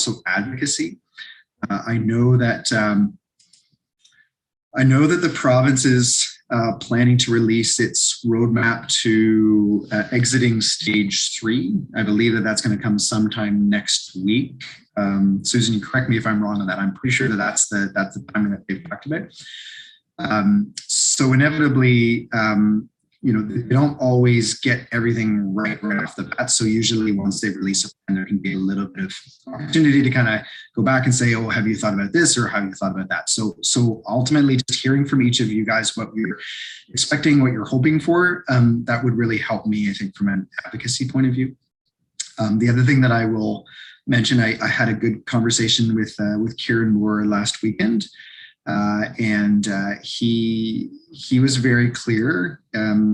also advocacy. I know that the province is planning to release its roadmap to exiting stage 3. I believe that that's going to come sometime next week. Susan, you correct me if I'm wrong on that. I'm pretty sure that that's the timing that they've talked about. So inevitably, they don't always get everything right off the bat. So usually once they release a plan, there can be a little bit of opportunity to kind of go back and say, oh, have you thought about this or have you thought about that? So ultimately just hearing from each of you guys what you're expecting, what you're hoping for, that would really help me, I think, from an advocacy point of view. The other thing that I will mention, I had a good conversation with Kieran Moore last weekend. And he was very clear.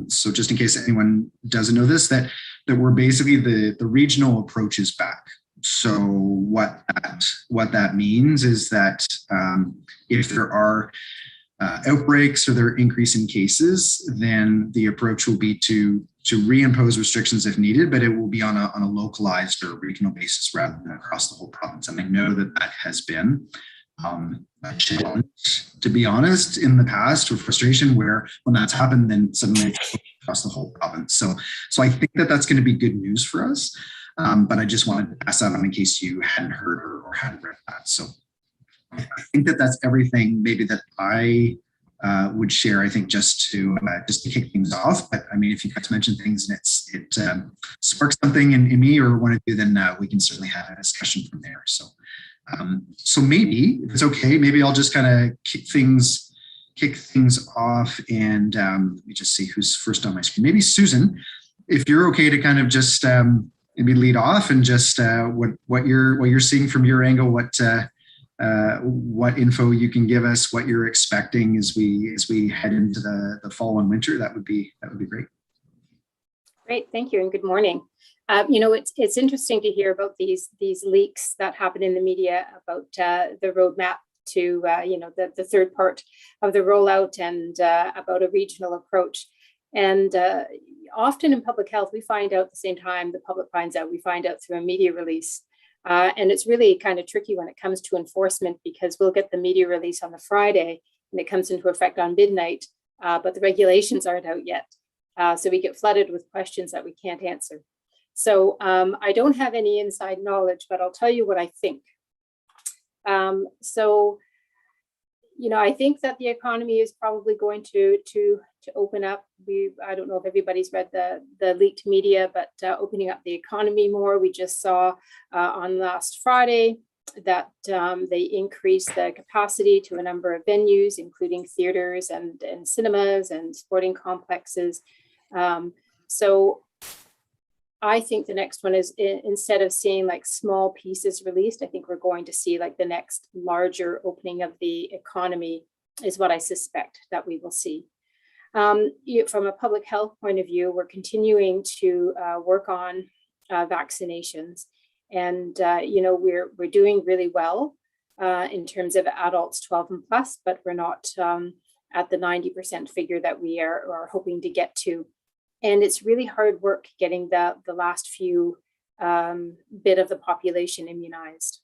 So just in case anyone doesn't know this, that we're basically the regional approach is back. So what that means is that if there are outbreaks or there are increasing cases, then the approach will be to reimpose restrictions if needed, but it will be on a localized or regional basis rather than across the whole province. And I know that has been a challenge, to be honest, in the past, or frustration where when that's happened, then suddenly it's across the whole province. So I think that that's going to be good news for us. But I just wanted to pass that on in case you hadn't heard or hadn't read that. So I think that that's everything maybe that I would share, I think, just to kick things off. But I mean, if you guys mention things and it sparks something in me or one of you, then we can certainly have a discussion from there. So maybe, if it's okay, maybe I'll just kind of kick things off, and let me just see who's first on my screen. Maybe Susan, if you're okay to kind of just maybe lead off and just what you're seeing from your angle, what info you can give us, what you're expecting as we head into the fall and winter, that would be great. Great, thank you, and good morning. It's interesting to hear about these leaks that happen in the media about the roadmap to the third part of the rollout and about a regional approach. And often in public health, we find out at the same time the public finds out. We find out through a media release, and it's really kind of tricky when it comes to enforcement, because we'll get the media release on the Friday and it comes into effect on midnight, but the regulations aren't out yet. So we get flooded with questions that we can't answer. So I don't have any inside knowledge, but I'll tell you what I think. I think that the economy is probably going to open up. I don't know if everybody's read the leaked media, but opening up the economy more. We just saw on last Friday that they increased the capacity to a number of venues, including theaters and cinemas and sporting complexes. So I think the next one is, instead of seeing like small pieces released, I think we're going to see like the next larger opening of the economy is what I suspect that we will see. From a public health point of view, we're continuing to work on vaccinations, and we're doing really well in terms of adults 12 and plus, but we're not at the 90% figure that we are hoping to get to. And it's really hard work getting the last few bit of the population immunized.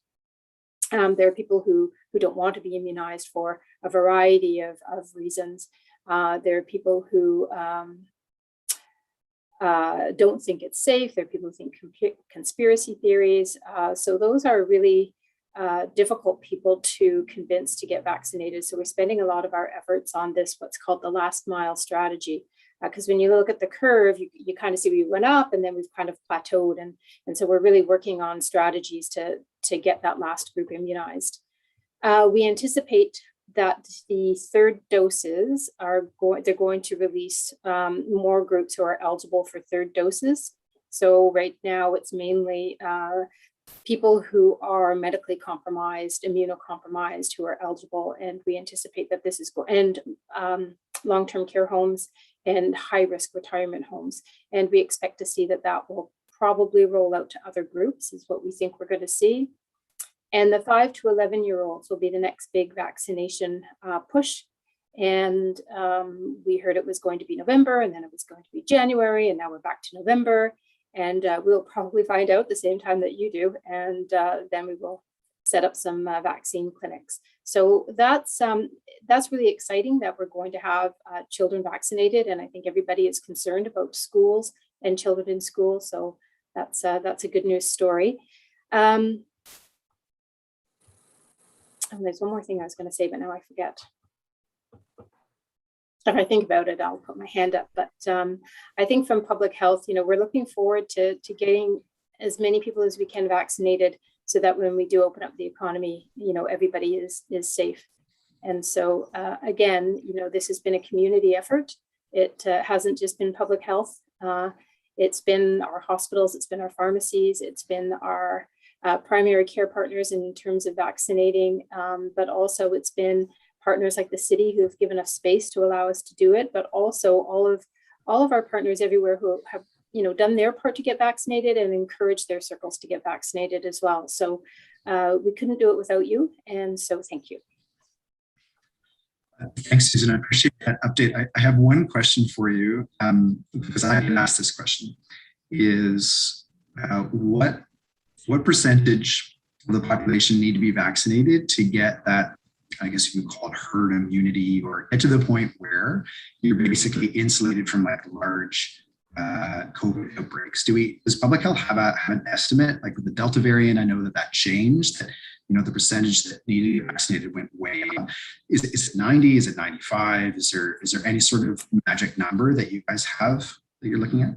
There are people who don't want to be immunized for a variety of reasons. There are people who don't think it's safe. There are people who think conspiracy theories. So those are really difficult people to convince to get vaccinated. So we're spending a lot of our efforts on this, what's called the last mile strategy. Because when you look at the curve, you kind of see we went up and then we've kind of plateaued. And so we're really working on strategies to get that last group immunized. We anticipate that the third doses they're going to release more groups who are eligible for third doses. So right now it's mainly people who are medically compromised, immunocompromised, who are eligible. And we anticipate that this is long-term care homes and high-risk retirement homes. And we expect to see that will probably roll out to other groups, is what we think we're going to see. And the 5 to 11-year-olds will be the next big vaccination push. And we heard it was going to be November, and then it was going to be January, and now we're back to November. And we'll probably find out the same time that you do. And then we will set up some vaccine clinics. So that's really exciting that we're going to have children vaccinated, and I think everybody is concerned about schools and children in school. So that's a good news story. And there's one more thing I was going to say, but now I forget. If I think about it, I'll put my hand up. But I think from public health, we're looking forward to getting as many people as we can vaccinated, so that when we do open up the economy, everybody is safe. And so again, this has been a community effort. It hasn't just been public health. It's been our hospitals, it's been our pharmacies, it's been our primary care partners in terms of vaccinating, but also it's been partners like the city who have given us space to allow us to do it, but also all of our partners everywhere who have done their part to get vaccinated and encourage their circles to get vaccinated as well. So we couldn't do it without you, and so thank you. Thanks, Susan. I appreciate that update. I have one question for you, because I had asked this question, is what percentage of the population need to be vaccinated to get that, I guess you would call it herd immunity, or get to the point where you're basically insulated from like large COVID outbreaks? Does public health have an estimate? Like with the Delta variant, I know that changed, that the percentage that needed to be vaccinated went way up. Is it 90? Is it 95? Is there any sort of magic number that you guys have that you're looking at?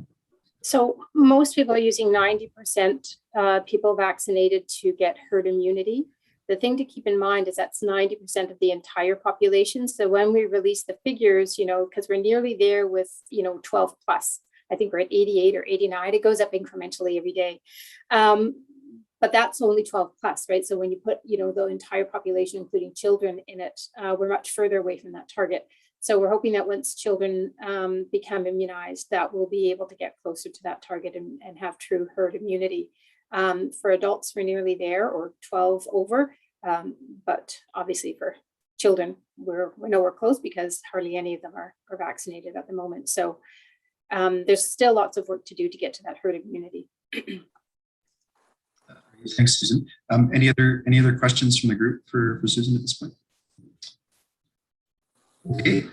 So most people are using 90% people vaccinated to get herd immunity. The thing to keep in mind is that's 90% of the entire population. So when we release the figures, because we're nearly there with, 12 plus, I think we're at 88 or 89, it goes up incrementally every day. But that's only 12 plus, right? So when you put, the entire population, including children in it, we're much further away from that target. So we're hoping that once children become immunized, that we'll be able to get closer to that target and have true herd immunity. For adults, we're nearly there, or 12 over. But obviously for children, we're nowhere close because hardly any of them are vaccinated at the moment. So there's still lots of work to do to get to that herd immunity. Thanks, Susan. Any other questions from the group for Susan at this point? Okay,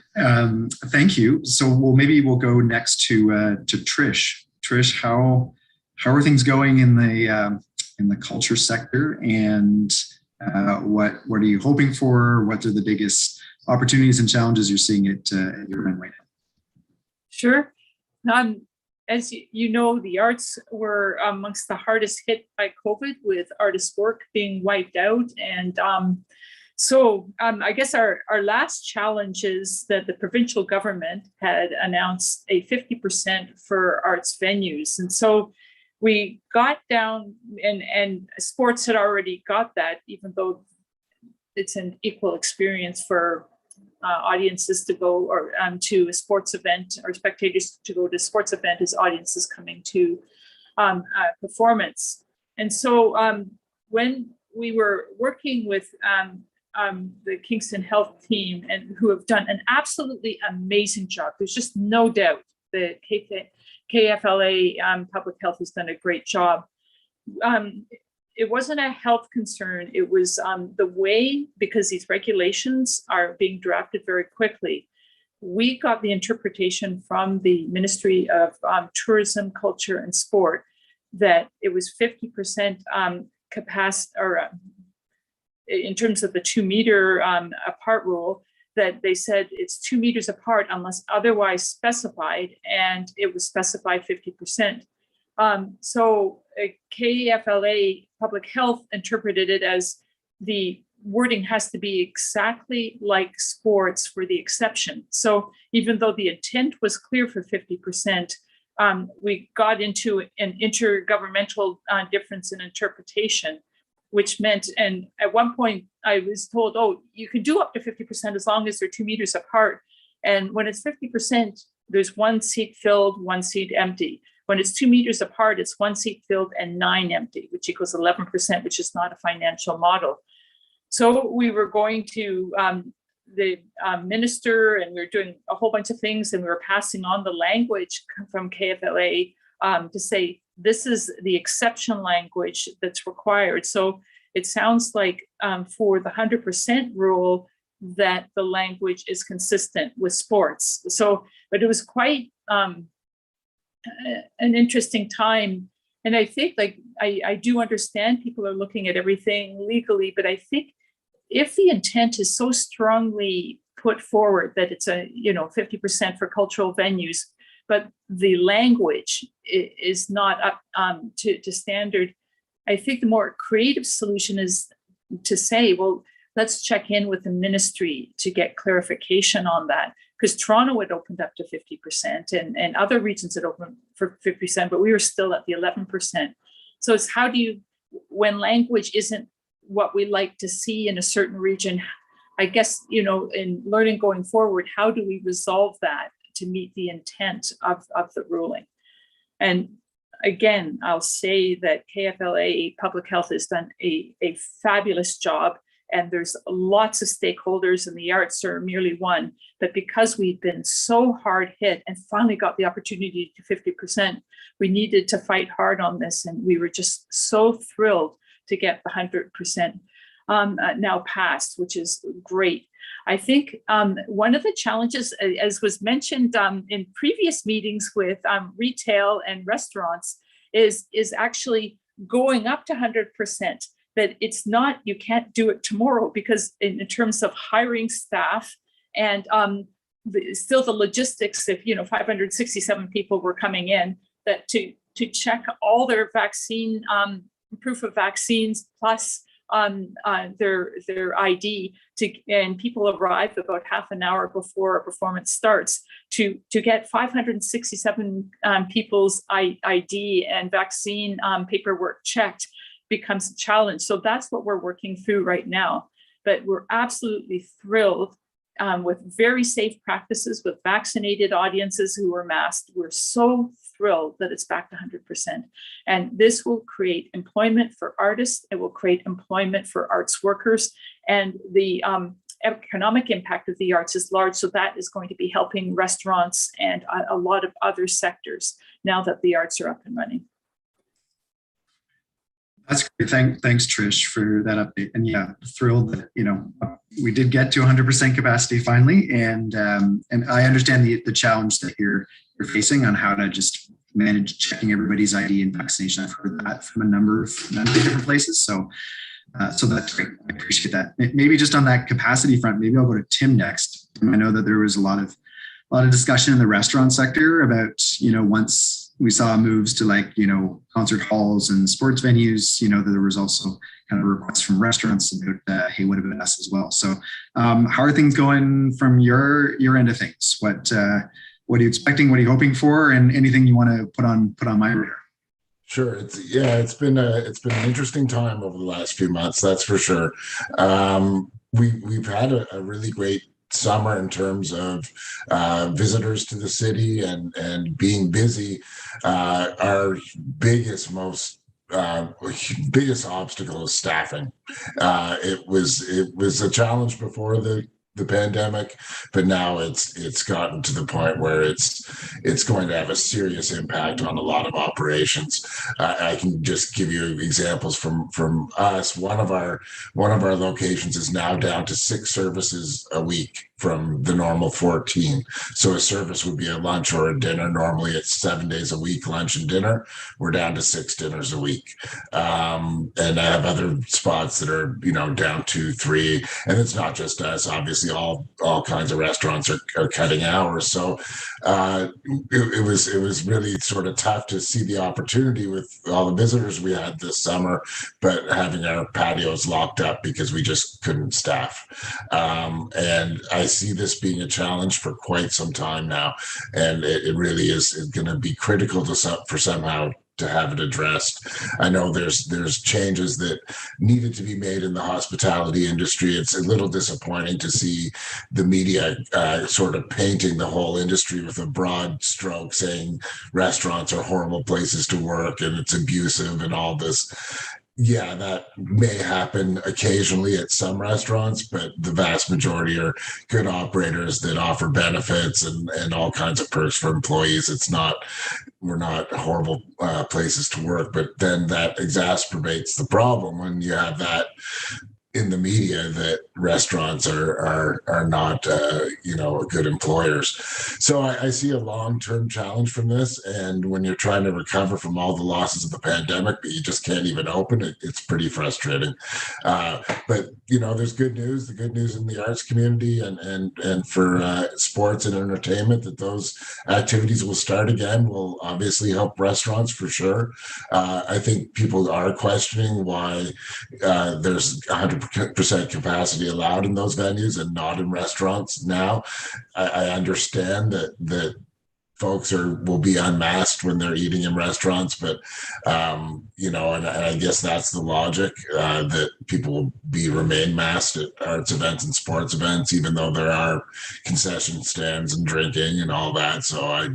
thank you. So maybe we'll go next to Trish. Trish, how are things going in the culture sector, and what are you hoping for? What are the biggest opportunities and challenges you're seeing at your end right now? Sure. As you know, the arts were amongst the hardest hit by COVID, with artist work being wiped out. And so I guess our last challenge is that the provincial government had announced a 50% for arts venues. And so we got down, and sports had already got that, even though it's an equal experience for audiences to go or to a sports event, or spectators to go to a sports event as audiences coming to a performance. And so when we were working with the Kingston Health team, and who have done an absolutely amazing job, there's just no doubt that KFLA Public Health has done a great job. It wasn't a health concern. It was the way, because these regulations are being drafted very quickly. We got the interpretation from the Ministry of Tourism, Culture and Sport that it was 50% capacity, or in terms of the 2 meter apart rule, that they said it's 2 meters apart unless otherwise specified, and it was specified 50%. So KFLA Public Health interpreted it as the wording has to be exactly like sports for the exception. So even though the intent was clear for 50%, we got into an intergovernmental difference in interpretation, which meant, and at one point I was told, oh, you can do up to 50% as long as they're 2 meters apart. And when it's 50%, there's 1 seat filled, 1 seat empty. When it's 2 meters apart, it's 1 seat filled and 9 empty, which equals 11%, which is not a financial model. So we were going to the minister, and we were doing a whole bunch of things, and we were passing on the language from KFLA to say, this is the exception language that's required. So It sounds like for the 100% rule that the language is consistent with sports. So, but it was quite an interesting time. And I think, like, I do understand people are looking at everything legally, but I think if the intent is so strongly put forward that it's 50% for cultural venues, but the language is not up to standard, I think the more creative solution is to say, well, let's check in with the ministry to get clarification on that. Because Toronto had opened up to 50% and other regions had opened for 50%, but we were still at the 11%. So it's how do you, when language isn't what we like to see in a certain region, I guess, in learning going forward, how do we resolve that to meet the intent of the ruling? And again, I'll say that KFLA Public Health has done a fabulous job, and there's lots of stakeholders, and the arts are merely one. But because we've been so hard hit and finally got the opportunity to 50%, we needed to fight hard on this, and we were just so thrilled to get the 100% now passed, which is great. I think one of the challenges, as was mentioned in previous meetings with retail and restaurants, is actually going up to 100%. That it's not, you can't do it tomorrow, because in terms of hiring staff and still the logistics, if 567 people were coming in, that to check all their vaccine proof of vaccines plus their ID and people arrive about half an hour before a performance starts to get 567 people's ID and vaccine paperwork checked becomes a challenge. So that's what we're working through right now. But we're absolutely thrilled with very safe practices, with vaccinated audiences who are masked. We're so thrilled that it's back to 100%. And this will create employment for artists. It will create employment for arts workers. And the economic impact of the arts is large. So that is going to be helping restaurants and a lot of other sectors now that the arts are up and running. That's great. Thanks, Trish, for that update. And yeah, thrilled that we did get to 100% capacity finally, and I understand the challenge that you're facing on how to just manage checking everybody's ID and vaccination. I've heard that from a number of different places. So that's great. I appreciate that. Maybe just on that capacity front, maybe I'll go to Tim next. I know that there was a lot of discussion in the restaurant sector about once we saw moves to concert halls and sports venues, that there was also kind of requests from restaurants about, hey, what about us as well? So how are things going from your end of things? What are you expecting? What are you hoping for? And anything you want to put on my radar? Sure. It's been an interesting time over the last few months, that's for sure. We've had a really great summer in terms of visitors to the city and being busy. Our biggest obstacle is staffing. It was a challenge before the pandemic, but now it's gotten to the point where it's going to have a serious impact on a lot of operations. I can just give you examples from us. One of our locations is now down to 6 services a week from the normal 14. So a service would be a lunch or a dinner. Normally it's 7 days a week, lunch and dinner. We're down to 6 dinners a week. And I have other spots that are, down to 3. And it's not just us. Obviously, all kinds of restaurants are cutting hours. So it was really sort of tough to see the opportunity with all the visitors we had this summer, but having our patios locked up because we just couldn't staff. And I see this being a challenge for quite some time now, and it really is going to be critical for somehow to have it addressed. I know there's changes that needed to be made in the hospitality industry. It's a little disappointing to see the media sort of painting the whole industry with a broad stroke, saying restaurants are horrible places to work and it's abusive and all this. Yeah, that may happen occasionally at some restaurants, but the vast majority are good operators that offer benefits and all kinds of perks for employees. It's not horrible places to work, but then that exacerbates the problem when you have that in the media that restaurants are not good employers. So I see a long-term challenge from this, and when you're trying to recover from all the losses of the pandemic but you just can't even open it, it's pretty frustrating. But there's good news. The good news in the arts community and for sports and entertainment, that those activities will start again, will obviously help restaurants for sure. I think people are questioning why there's 100% capacity allowed in those venues and not in restaurants now. I understand that folks will be unmasked when they're eating in restaurants, but and I guess that's the logic, that people will remain masked at arts events and sports events, even though there are concession stands and drinking and all that. So I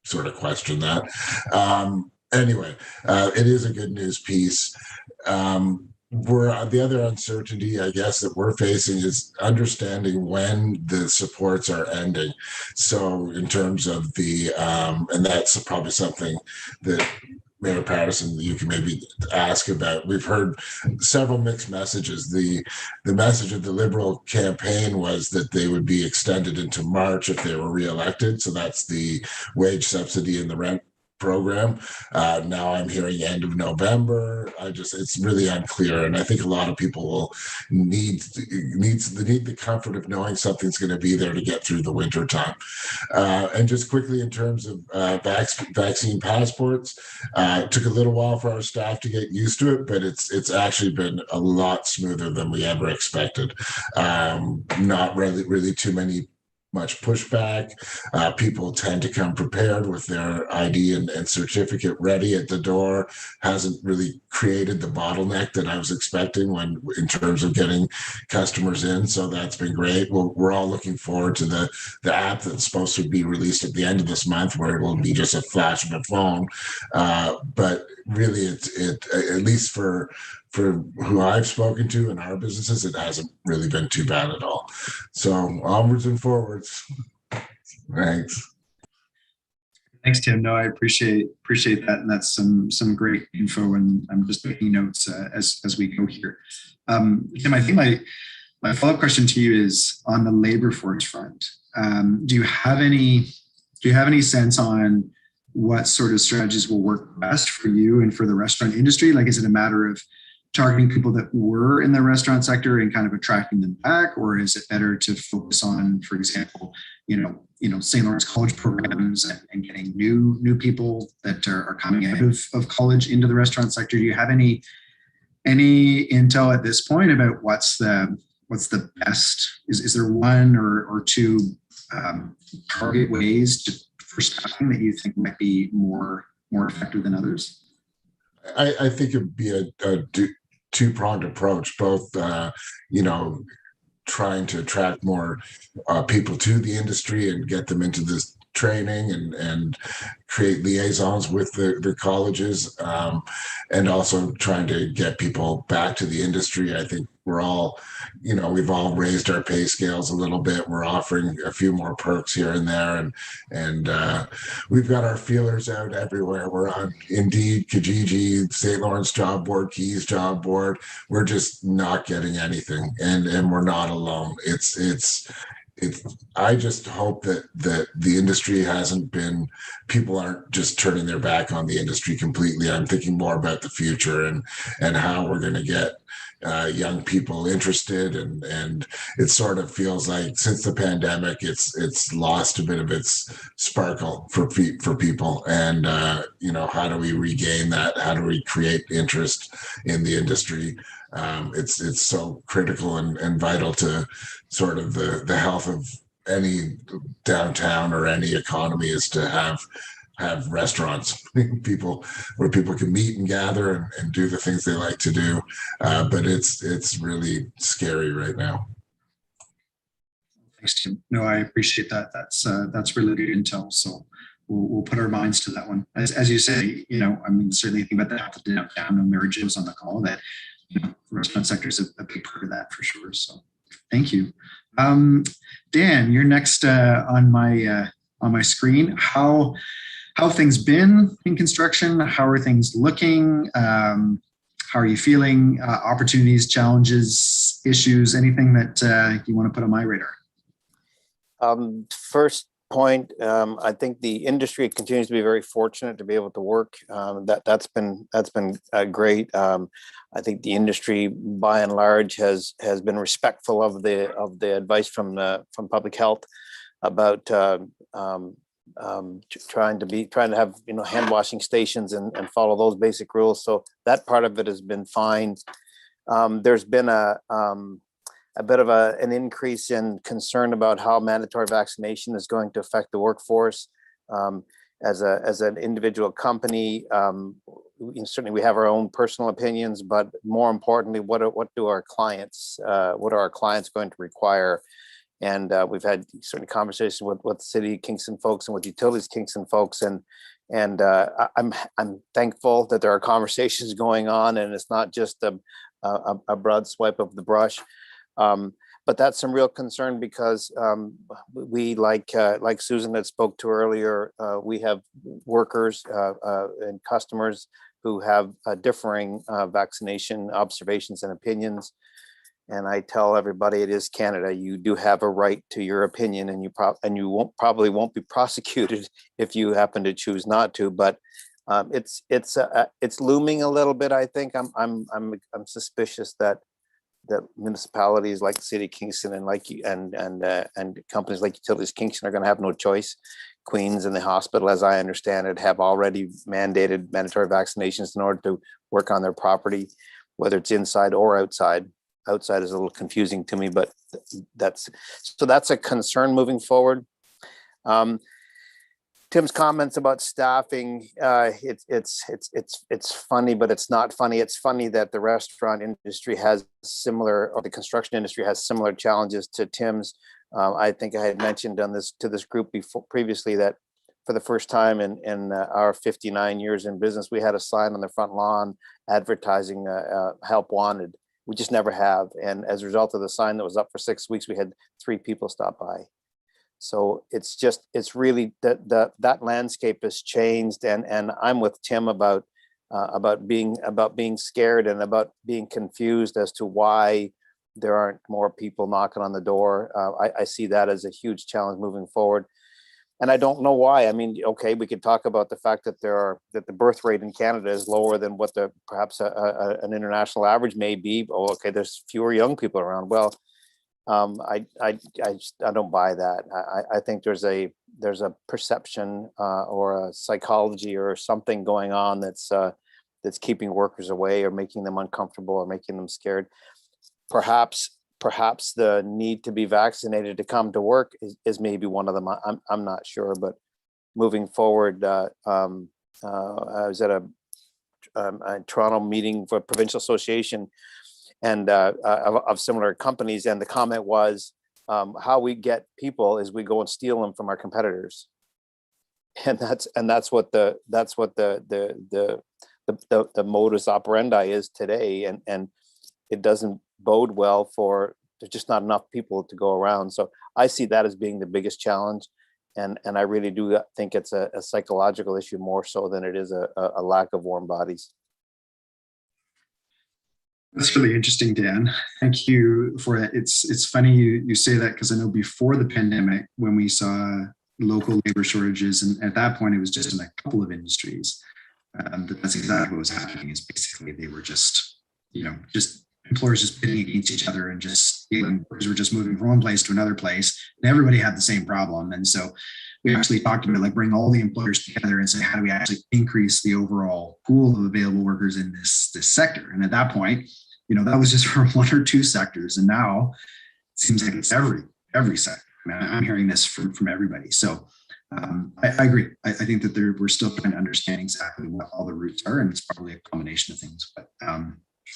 sort of question that. Anyway, it is a good news piece. The other uncertainty, I guess, that we're facing is understanding when the supports are ending. So in terms of and that's probably something that Mayor Patterson, you can maybe ask about. We've heard several mixed messages. The message of the Liberal campaign was that they would be extended into March if they were reelected. So that's the wage subsidy and the rent program. Now I'm hearing end of November. It's really unclear, and I think a lot of people will need the comfort of knowing something's going to be there to get through the winter time. And just quickly, in terms of vaccine passports, it took a little while for our staff to get used to it, but it's actually been a lot smoother than we ever expected. Not really too much pushback. People tend to come prepared with their ID and certificate ready at the door. Hasn't really created the bottleneck that I was expecting in terms of getting customers in. So that's been great. We're all looking forward to the app that's supposed to be released at the end of this month, where it will be just a flash of a phone. But really, it at least for who I've spoken to in our businesses, it hasn't really been too bad at all. So onwards and forwards. Thanks. Thanks, Tim. No, I appreciate that, and that's some great info. And I'm just making notes as we go here. Tim, I think my follow-up question to you is on the labor force front. Do you have any sense on what sort of strategies will work best for you and for the restaurant industry? Like, is it a matter of targeting people that were in the restaurant sector and kind of attracting them back, or is it better to focus on, for example, St. Lawrence College programs and getting new people that are coming out of college into the restaurant sector? Do you have any intel at this point about what's the best? Is there one or two target ways for staffing that you think might be more effective than others? I think it would be a two-pronged approach, both, trying to attract more people to the industry and get them into this training and create liaisons with the colleges, and also trying to get people back to the industry. I think we're all, we've all raised our pay scales a little bit. We're offering a few more perks here and there, and we've got our feelers out everywhere. We're on Indeed, Kijiji, St. Lawrence Job Board, Keys Job Board. We're just not getting anything, and we're not alone. I just hope that the industry people aren't just turning their back on the industry completely. I'm thinking more about the future and how we're going to get young people interested, and it sort of feels like since the pandemic, it's lost a bit of its sparkle for people. And how do we regain that? How do we create interest in the industry? It's so critical and vital to sort of the health of any downtown or any economy, is to have restaurants, where people can meet and gather and do the things they like to do. But it's really scary right now. Thanks, Tim. No, I appreciate that. That's really good intel. So we'll put our minds to that one. As you say, certainly think about that downtown, and Mary Jo was on the call, that restaurant sector is a big part of that for sure. So thank you. Dan, you're next on my screen. How how have things been in construction? How are things looking? How are you feeling? Opportunities, challenges, issues, anything that you want to put on my radar? First point, I think the industry continues to be very fortunate to be able to work. That's been great. I think the industry, by and large, has been respectful of the advice from public health about trying to have hand washing stations and follow those basic rules. So that part of it has been fine. There's been a bit of an increase in concern about how mandatory vaccination is going to affect the workforce. As an individual company, certainly we have our own personal opinions, but more importantly, what are our clients going to require? And we've had certain conversations with City Kingston folks and with Utilities Kingston folks, and I'm thankful that there are conversations going on, and it's not just a broad swipe of the brush. But that's some real concern because we, like Susan had spoke to earlier, we have workers and customers who have differing vaccination observations and opinions. And I tell everybody, it is Canada. You do have a right to your opinion, and you probably won't be prosecuted if you happen to choose not to. But it's looming a little bit. I think I'm suspicious that municipalities like the City of Kingston and companies like Utilities Kingston are going to have no choice. Queens and the hospital, as I understand it, have already mandated mandatory vaccinations in order to work on their property, whether it's inside or outside. Outside is a little confusing to me, but that's a concern moving forward. Tim's comments about staffing, it's funny, but it's not funny. It's funny that the restaurant industry has similar, or the construction industry has similar challenges to Tim's. I think I had mentioned to this group previously that for the first time in our 59 years in business, we had a sign on the front lawn advertising help wanted. We just never have. And as a result of the sign that was up for 6 weeks, we had 3 people stop by. So it's really that landscape has changed. And I'm with Tim about being scared and about being confused as to why there aren't more people knocking on the door. I see that as a huge challenge moving forward. And I don't know why. I mean, okay, we could talk about the fact that the birth rate in Canada is lower than what perhaps an international average may be. Oh, okay, there's fewer young people around. Well, I don't buy that. I think there's a perception or a psychology or something going on that's keeping workers away or making them uncomfortable or making them scared. Perhaps the need to be vaccinated to come to work is maybe one of them. I'm not sure, but moving forward, I was at a Toronto meeting for Provincial Association and of similar companies, and the comment was, how we get people is we go and steal them from our competitors, and that's what the modus operandi is today, and it doesn't bode well for, there's just not enough people to go around. So I see that as being the biggest challenge. And I really do think it's a psychological issue more so than it is a lack of warm bodies. That's really interesting, Dan. Thank you for it. It's funny you say that, because I know before the pandemic, when we saw local labor shortages, and at that point it was just in a couple of industries, that's exactly what was happening. Is basically they were just employers just bidding against each other, and workers were just moving from one place to another place, and everybody had the same problem. And so we actually talked about bring all the employers together and say, how do we actually increase the overall pool of available workers in this sector? And at that point, that was just for 1 or 2 sectors, and now it seems like it's every sector. I'm hearing this from everybody. So I agree. I think that we're still trying to understand exactly what all the roots are, and it's probably a combination of things. But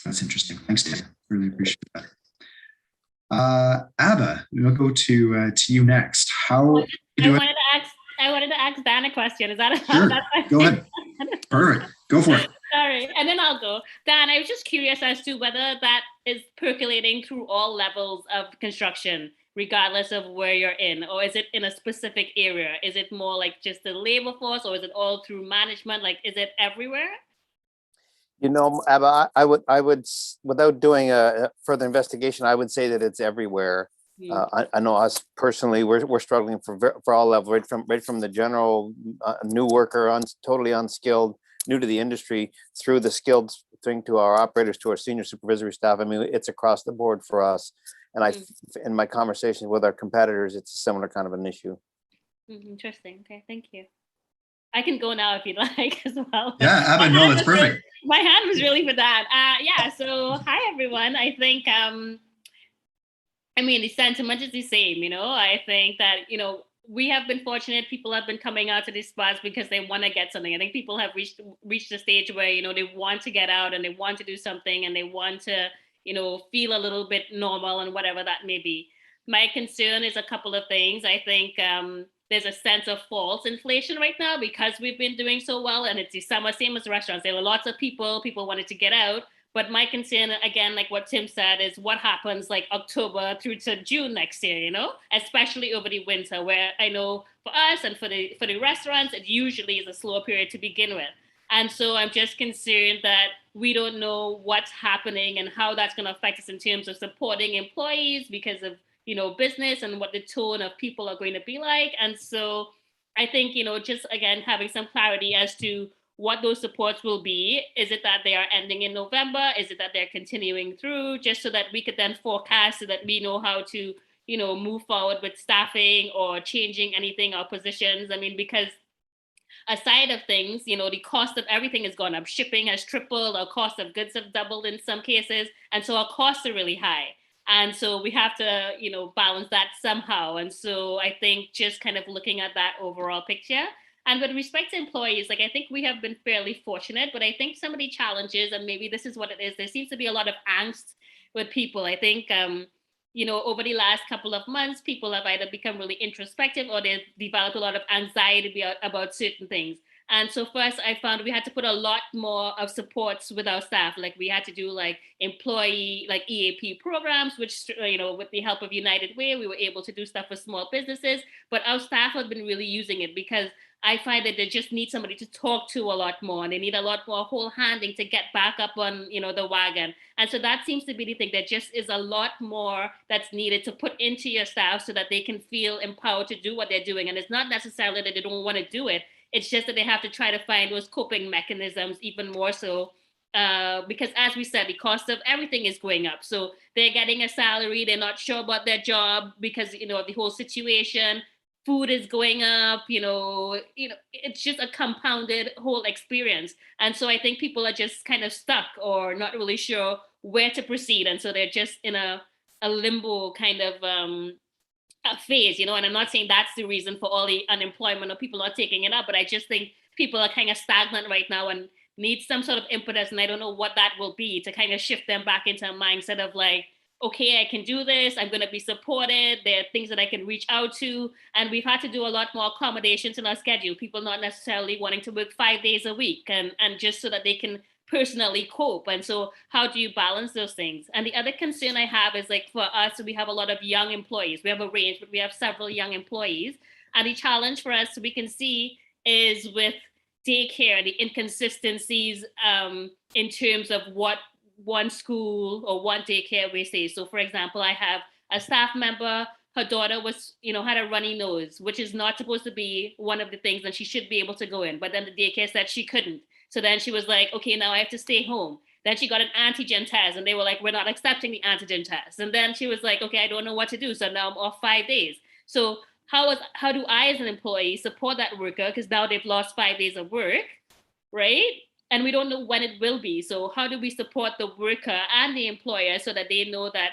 that's interesting. Thanks, Dan. Really appreciate that. Abba, we'll go to you next. How I wanted to ask Dan a question. Is that sure? Go ahead. Perfect. Go for it. Sorry, and then I'll go. Dan, I was just curious as to whether that is percolating through all levels of construction. regardless of where you're in? Or is it in a specific area? Is it more like just the labor force, or is it all through management? Like, is it everywhere? Abba, without doing a further investigation, I would say that it's everywhere. I know us personally, we're struggling for all levels, right from the general new worker, totally unskilled, new to the industry, through the skilled thing to our operators, to our senior supervisory staff. I mean, it's across the board for us. And in my conversations with our competitors, it's a similar kind of an issue. Interesting. Okay, thank you. I can go now if you'd like as well. Yeah, Abba, no, that's perfect. My hand was really for that. Yeah, so hi everyone. I think, I mean, the sentiment is the same, I think that, we have been fortunate. People have been coming out to these spots because they want to get something. I think people have reached a stage where, they want to get out and they want to do something and they want to, feel a little bit normal and whatever that may be. My concern is a couple of things. I think there's a sense of false inflation right now because we've been doing so well, and it's the summer, same as restaurants. There were lots of people wanted to get out. But my concern, again, like what Tim said, is what happens like October through to June next year, especially over the winter, where I know for us and for the restaurants, it usually is a slower period to begin with. And so I'm just concerned that we don't know what's happening and how that's going to affect us in terms of supporting employees because of, business and what the tone of people are going to be like. And so I think, just again, having some clarity as to what those supports will be. Is it that they are ending in November? Is it that they're continuing through, just so that we could then forecast so that we know how to, move forward with staffing or changing anything or positions? I mean, because aside of things, the cost of everything has gone up. Shipping has tripled, our cost of goods have doubled in some cases. And so our costs are really high. And so we have to, balance that somehow. And so I think just kind of looking at that overall picture. And with respect to employees, like I think we have been fairly fortunate, but I think some of the challenges, and maybe this is what it is, there seems to be a lot of angst with people. I think, over the last couple of months, people have either become really introspective or they've developed a lot of anxiety about certain things. And so first I found we had to put a lot more of supports with our staff. Like we had to do like employee, like EAP programs, which, with the help of United Way, we were able to do stuff for small businesses, but our staff have been really using it because I find that they just need somebody to talk to a lot more, and they need a lot more whole handing to get back up on, the wagon. And so that seems to be the thing. There just is a lot more that's needed to put into your staff so that they can feel empowered to do what they're doing. And it's not necessarily that they don't want to do it. It's just that they have to try to find those coping mechanisms even more so. Because as we said, the cost of everything is going up. So they're getting a salary, they're not sure about their job because, of the whole situation. Food is going up, it's just a compounded whole experience. And so I think people are just kind of stuck or not really sure where to proceed. And so they're just in a limbo kind of a phase, and I'm not saying that's the reason for all the unemployment or people not taking it up, but I just think people are kind of stagnant right now and need some sort of impetus. And I don't know what that will be to kind of shift them back into a mindset of like, okay, I can do this. I'm going to be supported. There are things that I can reach out to. And we've had to do a lot more accommodations in our schedule. People not necessarily wanting to work 5 days a week and just so that they can personally cope. And so how do you balance those things? And the other concern I have is like for us, we have a lot of young employees. We have a range, but we have several young employees. And the challenge for us we can see is with daycare, the inconsistencies in terms of what one school or one daycare we say. So for example, I have a staff member, her daughter was, had a runny nose, which is not supposed to be one of the things that she should be able to go in. But then the daycare said she couldn't. So then she was like, okay, now I have to stay home. Then she got an antigen test and they were like, we're not accepting the antigen test. And then she was like, okay, I don't know what to do. So now I'm off 5 days. So how do I as an employee support that worker? Because now they've lost 5 days of work, right? And we don't know when it will be. So how do we support the worker and the employer so that they know that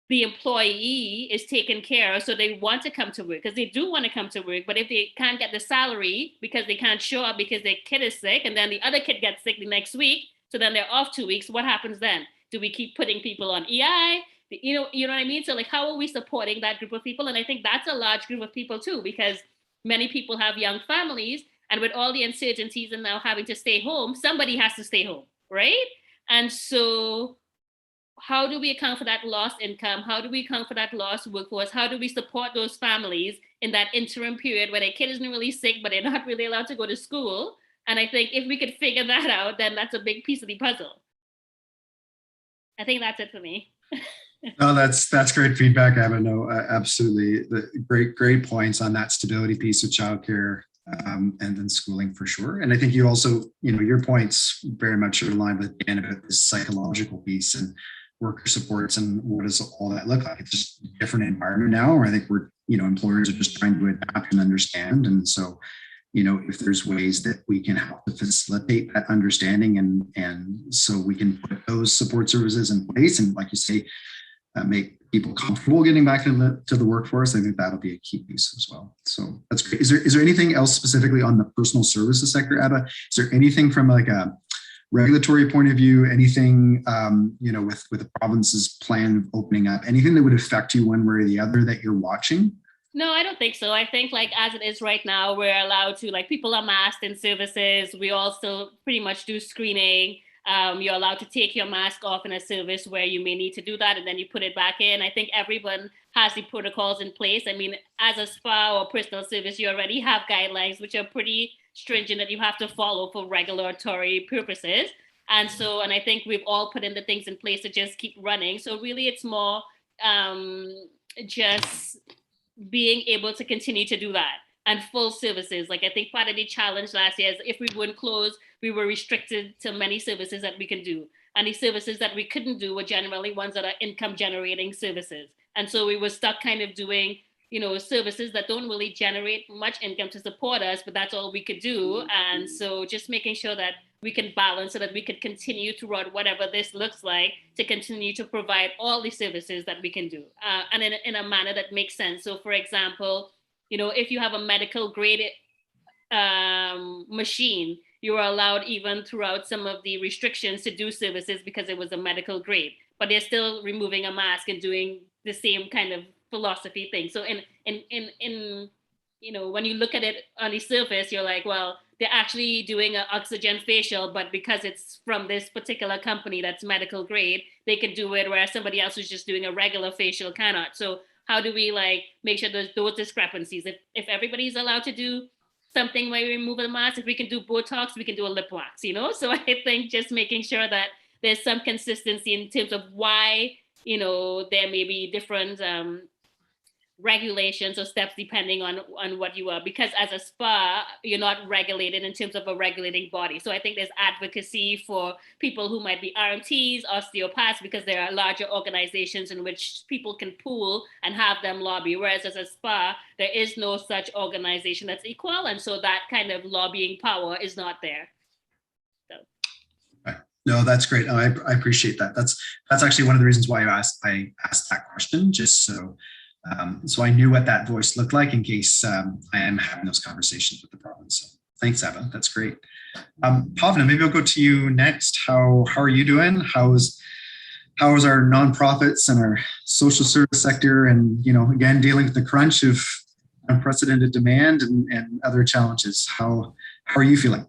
the employee is taken care of, so they want to come to work? Because they do want to come to work, but if they can't get the salary because they can't show up because their kid is sick, and then the other kid gets sick the next week, so then they're off 2 weeks, what happens then? Do we keep putting people on EI? You know what I mean? So like, how are we supporting that group of people? And I think that's a large group of people too, because many people have young families, and with all the uncertainties and now having to stay home, somebody has to stay home, right? And so how do we account for that lost income? How do we account for that lost workforce? How do we support those families in that interim period where their kid isn't really sick, but they're not really allowed to go to school? And I think if we could figure that out, then that's a big piece of the puzzle. I think that's it for me. No, that's great feedback, Ava. No, absolutely. Great points on that stability piece of childcare, and then schooling for sure. And I think you also, your points very much are aligned with Dan about this psychological piece and worker supports and what does all that look like. It's just a different environment now where I think employers are just trying to adapt and understand. And so, if there's ways that we can help to facilitate that understanding and so we can put those support services in place and, like you say, make people comfortable getting back to the workforce, I think that'll be a key piece as well. So that's great. Is there anything else specifically on the personal services sector, Abba? Is there anything from like a regulatory point of view, anything, with the province's plan of opening up, anything that would affect you one way or the other that you're watching? No, I don't think so. I think like as it is right now, we're allowed to, like, people are masked in services. We all still pretty much do screening. You're allowed to take your mask off in a service where you may need to do that, and then you put it back in. I think everyone has the protocols in place. I mean, as a spa or personal service, you already have guidelines which are pretty stringent that you have to follow for regulatory purposes. And I think we've all put in the things in place to just keep running. So really it's more just being able to continue to do that. And full services. Like, I think part of the challenge last year is if we weren't closed, we were restricted to many services that we can do. And the services that we couldn't do were generally ones that are income generating services. And so we were stuck kind of doing, services that don't really generate much income to support us, but that's all we could do. And so just making sure that we can balance so that we could continue throughout whatever this looks like to continue to provide all the services that we can do, and in a manner that makes sense. So for example, if you have a medical grade machine, you are allowed even throughout some of the restrictions to do services because it was a medical grade, but they're still removing a mask and doing the same kind of philosophy thing. So when you look at it on the surface, you're like, well, they're actually doing an oxygen facial, but because it's from this particular company that's medical grade, they can do it, whereas somebody else who's just doing a regular facial cannot. So how do we make sure there's those discrepancies? If everybody's allowed to do something where we remove a mask, if we can do Botox, we can do a lip wax, So I think just making sure that there's some consistency in terms of why, there may be different regulations or steps depending on what you are, because as a spa, you're not regulated in terms of a regulating body. So I think there's advocacy for people who might be RMTs, osteopaths, because there are larger organizations in which people can pool and have them lobby. Whereas as a spa, there is no such organization that's equal. And so that kind of lobbying power is not there. No, that's great. I appreciate that. That's actually one of the reasons why I asked that question, just so I knew what that voice looked like in case I am having those conversations with the province. So thanks, Eva. That's great. Pavna, maybe I'll go to you next. How are you doing? How is our nonprofits and our social service sector, and again dealing with the crunch of unprecedented demand and other challenges? How are you feeling?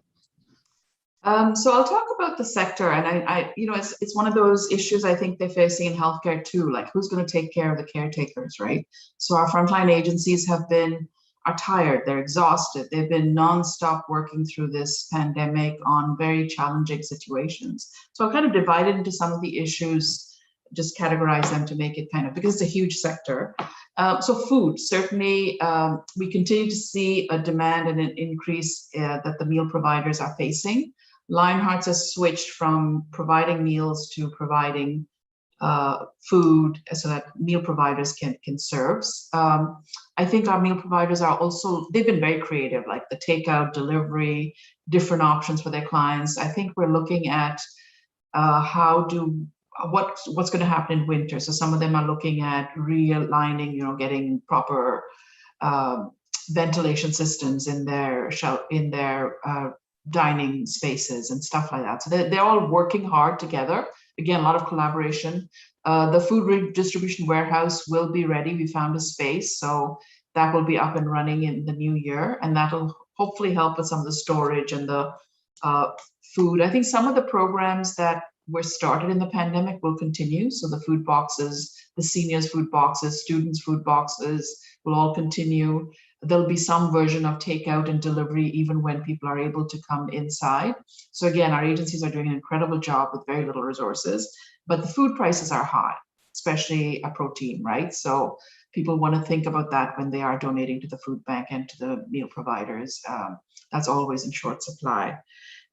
So I'll talk about the sector, and it's one of those issues I think they're facing in healthcare too, like who's going to take care of the caretakers, right? So our frontline agencies are tired, they're exhausted, they've been nonstop working through this pandemic on very challenging situations. So I've kind of divided into some of the issues, just categorize them to make it because it's a huge sector. So food, certainly we continue to see a demand and an increase that the meal providers are facing. Lionhearts has switched from providing meals to providing food so that meal providers can serve. I think our meal providers they've been very creative, like the takeout, delivery, different options for their clients. I think we're looking at what's going to happen in winter. So some of them are looking at realigning, getting proper ventilation systems in their dining spaces and stuff like that. So they're all working hard together. Again, a lot of collaboration. The food distribution warehouse will be ready. We found a space, so that will be up and running in the new year, and that'll hopefully help with some of the storage and the food. I think some of the programs that were started in the pandemic will continue. So the food boxes, the seniors' food boxes, students' food boxes will all continue. There'll be some version of takeout and delivery even when people are able to come inside. So again, our agencies are doing an incredible job with very little resources, but the food prices are high, especially a protein, right? So people want to think about that when they are donating to the food bank and to the meal providers. That's always in short supply.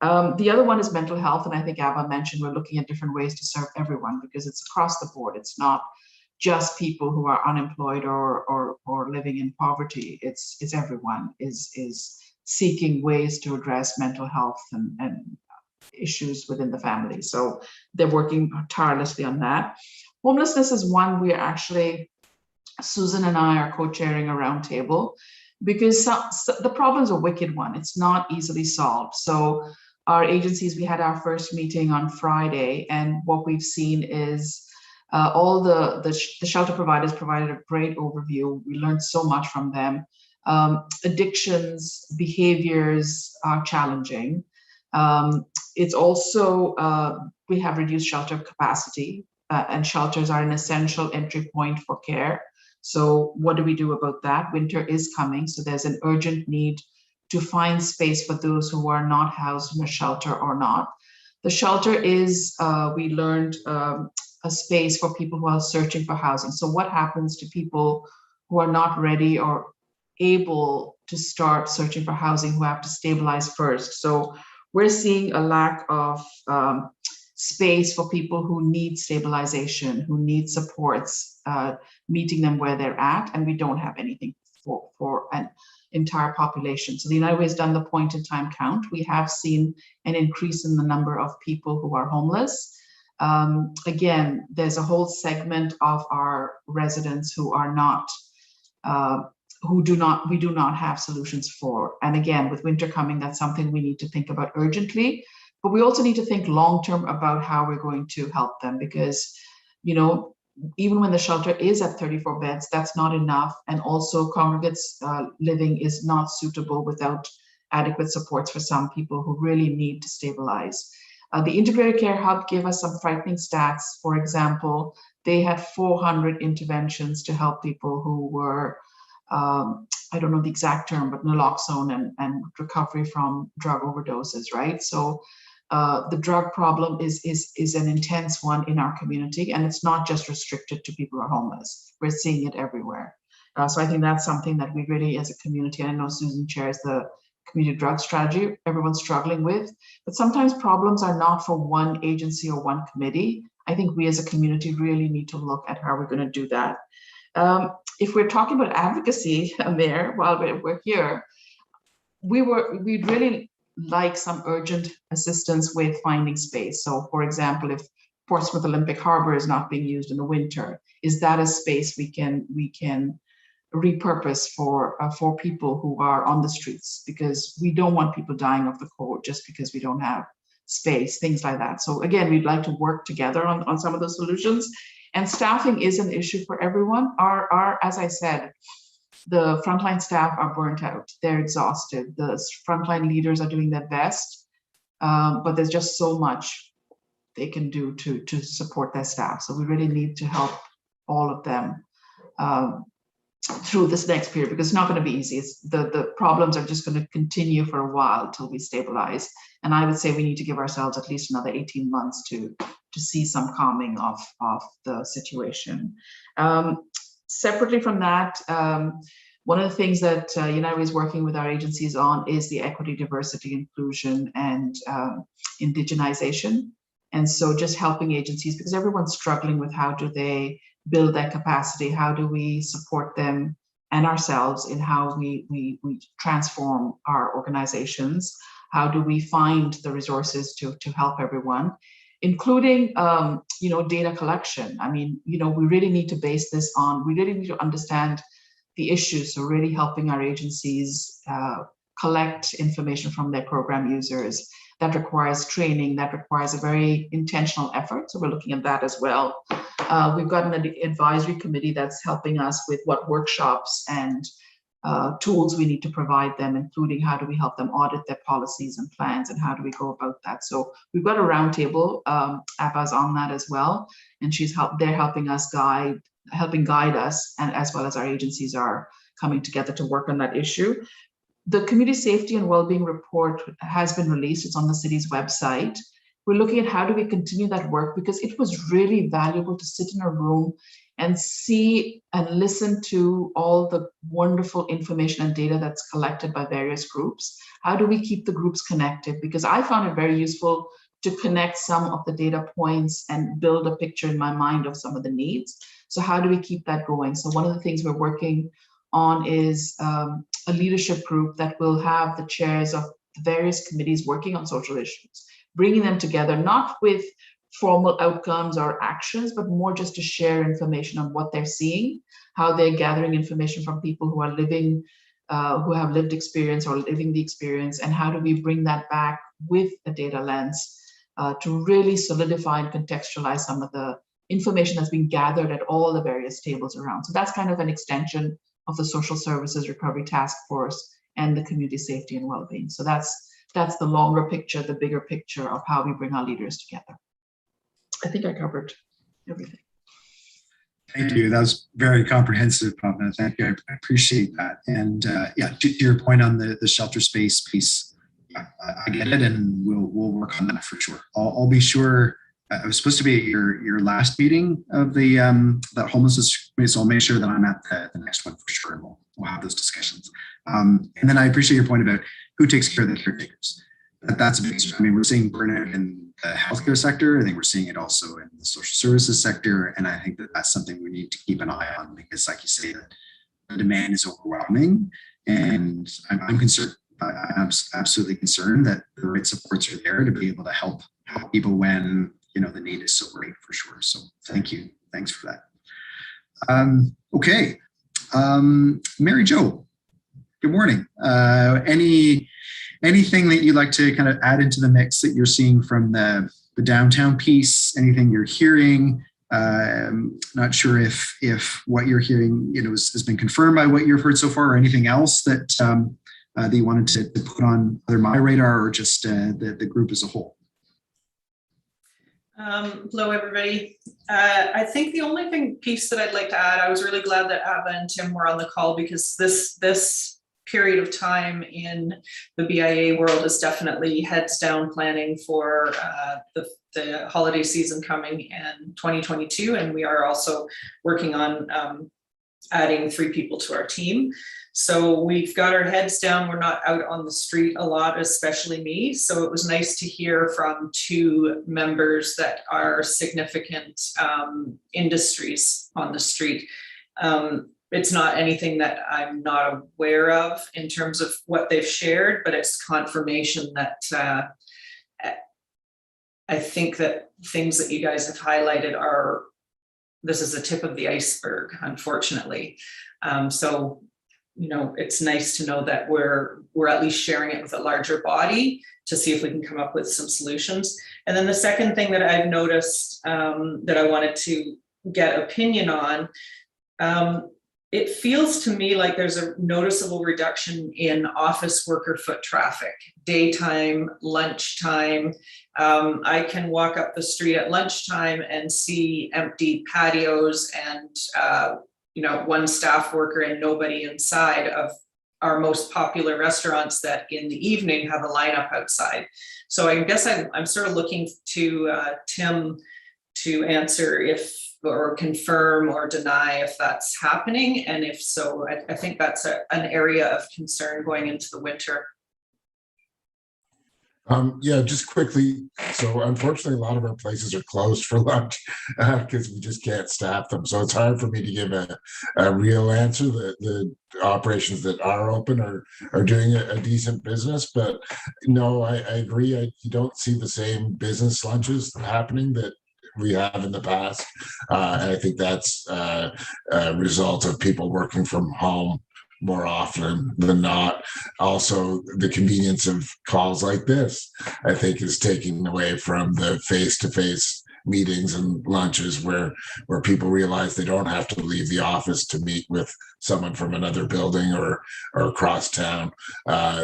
The other one is mental health. And I think Abba mentioned we're looking at different ways to serve everyone because it's across the board. It's not just people who are unemployed or living in poverty. It's everyone is seeking ways to address mental health and issues within the family. So they're working tirelessly on that. Homelessness is one we actually, Susan and I are co-chairing a roundtable because the problem is a wicked one. It's not easily solved. So our agencies, we had our first meeting on Friday, and what we've seen is all the shelter providers provided a great overview. We learned so much from them. Addictions, behaviors are challenging. It's also, we have reduced shelter capacity, and shelters are an essential entry point for care. So what do we do about that? Winter is coming, so there's an urgent need to find space for those who are not housed in a shelter or not. The shelter is, we learned, a space for people who are searching for housing. So what happens to people who are not ready or able to start searching for housing, who have to stabilize first? So we're seeing a lack of space for people who need stabilization, who need supports, meeting them where they're at, and we don't have anything for an entire population. So the United Way has done the point-in-time count. We have seen an increase in the number of people who are homeless. Again, there's a whole segment of our residents who are not, we do not have solutions for. And again, with winter coming, that's something we need to think about urgently. But we also need to think long-term about how we're going to help them because, you know, even when the shelter is at 34 beds, that's not enough. And also congregate living is not suitable without adequate supports for some people who really need to stabilize. The Integrated Care Hub gave us some frightening stats. For example, they had 400 interventions to help people who were, I don't know the exact term, but naloxone and recovery from drug overdoses, right? So the drug problem is an intense one in our community, and it's not just restricted to people who are homeless. We're seeing it everywhere. So I think that's something that we really, as a community, and I know Susan chairs the community drug strategy, everyone's struggling with, but sometimes problems are not for one agency or one committee. I think we as a community really need to look at how we're going to do that. If we're talking about advocacy, Mayor, while we're here, we'd really like some urgent assistance with finding space. So for example, if Portsmouth Olympic Harbor is not being used in the winter, is that a space we can repurpose for people who are on the streets? Because we don't want people dying of the cold just because we don't have space, things like that. So again, we'd like to work together on some of those solutions. And staffing is an issue for everyone. As I said, the frontline staff are burnt out. They're exhausted. The frontline leaders are doing their best, but there's just so much they can do to support their staff. So we really need to help all of them through this next period, because it's not going to be easy. The problems are just going to continue for a while until we stabilize. And I would say we need to give ourselves at least another 18 months to see some calming of the situation. Separately from that, one of the things that United Way is working with our agencies on is the equity, diversity, inclusion, and indigenization. And so just helping agencies, because everyone's struggling with how do they build that capacity, how do we support them and ourselves in how we transform our organizations, how do we find the resources to help everyone, including data collection. I mean, we really need to base this on, we really need to understand the issues. So really helping our agencies collect information from their program users. That requires training, that requires a very intentional effort. So we're looking at that as well. We've got an advisory committee that's helping us with what workshops and tools we need to provide them, including how do we help them audit their policies and plans, and how do we go about that. So we've got a roundtable. Abba's on that as well, and they're helping us guide us, and as well as our agencies are coming together to work on that issue. The community safety and wellbeing report has been released. It's on the city's website. We're looking at how do we continue that work, because it was really valuable to sit in a room and see and listen to all the wonderful information and data that's collected by various groups. How do we keep the groups connected? Because I found it very useful to connect some of the data points and build a picture in my mind of some of the needs. So how do we keep that going? So one of the things we're working on is a leadership group that will have the chairs of the various committees working on social issues, bringing them together, not with formal outcomes or actions, but more just to share information on what they're seeing, how they're gathering information from people who are living, who have lived experience or living the experience, and how do we bring that back with a data lens to really solidify and contextualize some of the information that's been gathered at all the various tables around. So that's kind of an extension of the Social Services Recovery Task Force and the community safety and wellbeing. So that's the longer picture, the bigger picture of how we bring our leaders together. I think I covered everything. Thank you. That was very comprehensive, Pavna. Thank you. I appreciate that. And yeah, to your point on the shelter space piece, yeah, I get it, and we'll work on that for sure. I'll be sure. I was supposed to be at your last meeting of the that homelessness committee, so I'll make sure that I'm at the next one for sure, and we'll have those discussions. And then I appreciate your point about who takes care of the caretakers. That's a big issue. I mean, we're seeing burnout in the healthcare sector. I think we're seeing it also in the social services sector, and I think that that's something we need to keep an eye on, because, like you say, that the demand is overwhelming, and I'm concerned. I'm absolutely concerned that the right supports are there to be able to help people when the need is so great, for sure. So thank you. Thanks for that. Okay. Mary Jo, good morning. Anything that you'd like to kind of add into the mix that you're seeing from the downtown piece? Anything you're hearing? Not sure if what you're hearing has been confirmed by what you've heard so far, or anything else that that you wanted to put on either my radar or just the group as a whole. Hello, everybody. I think the only piece that I'd like to add, I was really glad that Abba and Tim were on the call, because this period of time in the BIA world is definitely heads down planning for the holiday season coming in 2022. And we are also working on adding 3 people to our team. So we've got our heads down. We're not out on the street a lot, especially me. So it was nice to hear from 2 members that are significant industries on the street. It's not anything that I'm not aware of in terms of what they've shared, but it's confirmation that I think that things that you guys have highlighted this is the tip of the iceberg, unfortunately. So it's nice to know that we're at least sharing it with a larger body to see if we can come up with some solutions. And then the second thing that I've noticed that I wanted to get opinion on, it feels to me like there's a noticeable reduction in office worker foot traffic, daytime, lunchtime. I can walk up the street at lunchtime and see empty patios and one staff worker and nobody inside of our most popular restaurants that in the evening have a lineup outside. So I guess I'm sort of looking to Tim to answer or confirm or deny if that's happening. And if so, I think that's an area of concern going into the winter. Yeah, just quickly. So unfortunately, a lot of our places are closed for lunch because we just can't staff them. So it's hard for me to give a real answer. The operations that are open are doing a decent business, but no, I agree. You don't see the same business lunches happening that we have in the past. And I think that's a result of people working from home more often than not. Also, the convenience of calls like this, I think, is taking away from the face-to-face meetings and lunches where people realize they don't have to leave the office to meet with someone from another building or across town.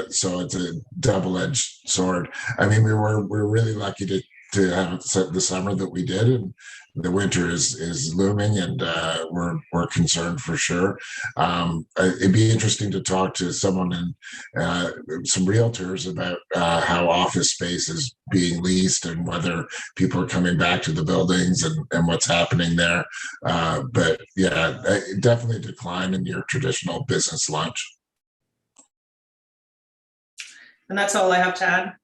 So it's a double-edged sword. I mean, we're really lucky to have the summer that we did, and the winter is looming, and we're concerned for sure. It'd be interesting to talk to someone and some realtors about how office space is being leased and whether people are coming back to the buildings and what's happening there. But yeah, definitely a decline in your traditional business lunch. And that's all I have to add.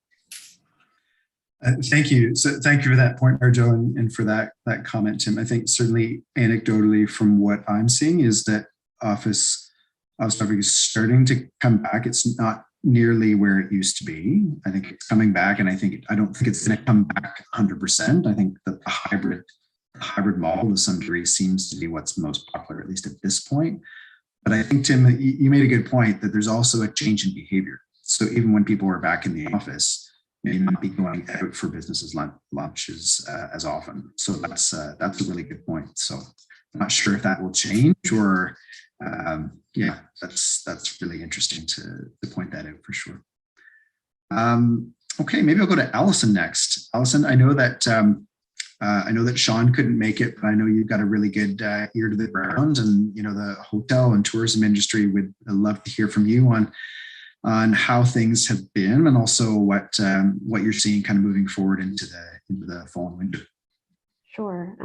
Thank you. So thank you for that point, Arjo, and for that comment, Tim. I think certainly anecdotally from what I'm seeing is that office traffic is starting to come back. It's not nearly where it used to be. I think it's coming back, and I don't think it's going to come back 100%. I think that the hybrid model to some degree seems to be what's most popular, at least at this point. But I think, Tim, you made a good point that there's also a change in behavior. So even when people are back in the office, may not be going out for businesses lunches as often. So that's a really good point. So I'm not sure if that will change or yeah, that's really interesting to point that out for sure. Okay, maybe I'll go to Allison next. Allison, I know that Sean couldn't make it, but I know you've got a really good ear to the ground, and you know the hotel and tourism industry would love to hear from you on how things have been, and also what you're seeing kind of moving forward into the fall and winter. Sure.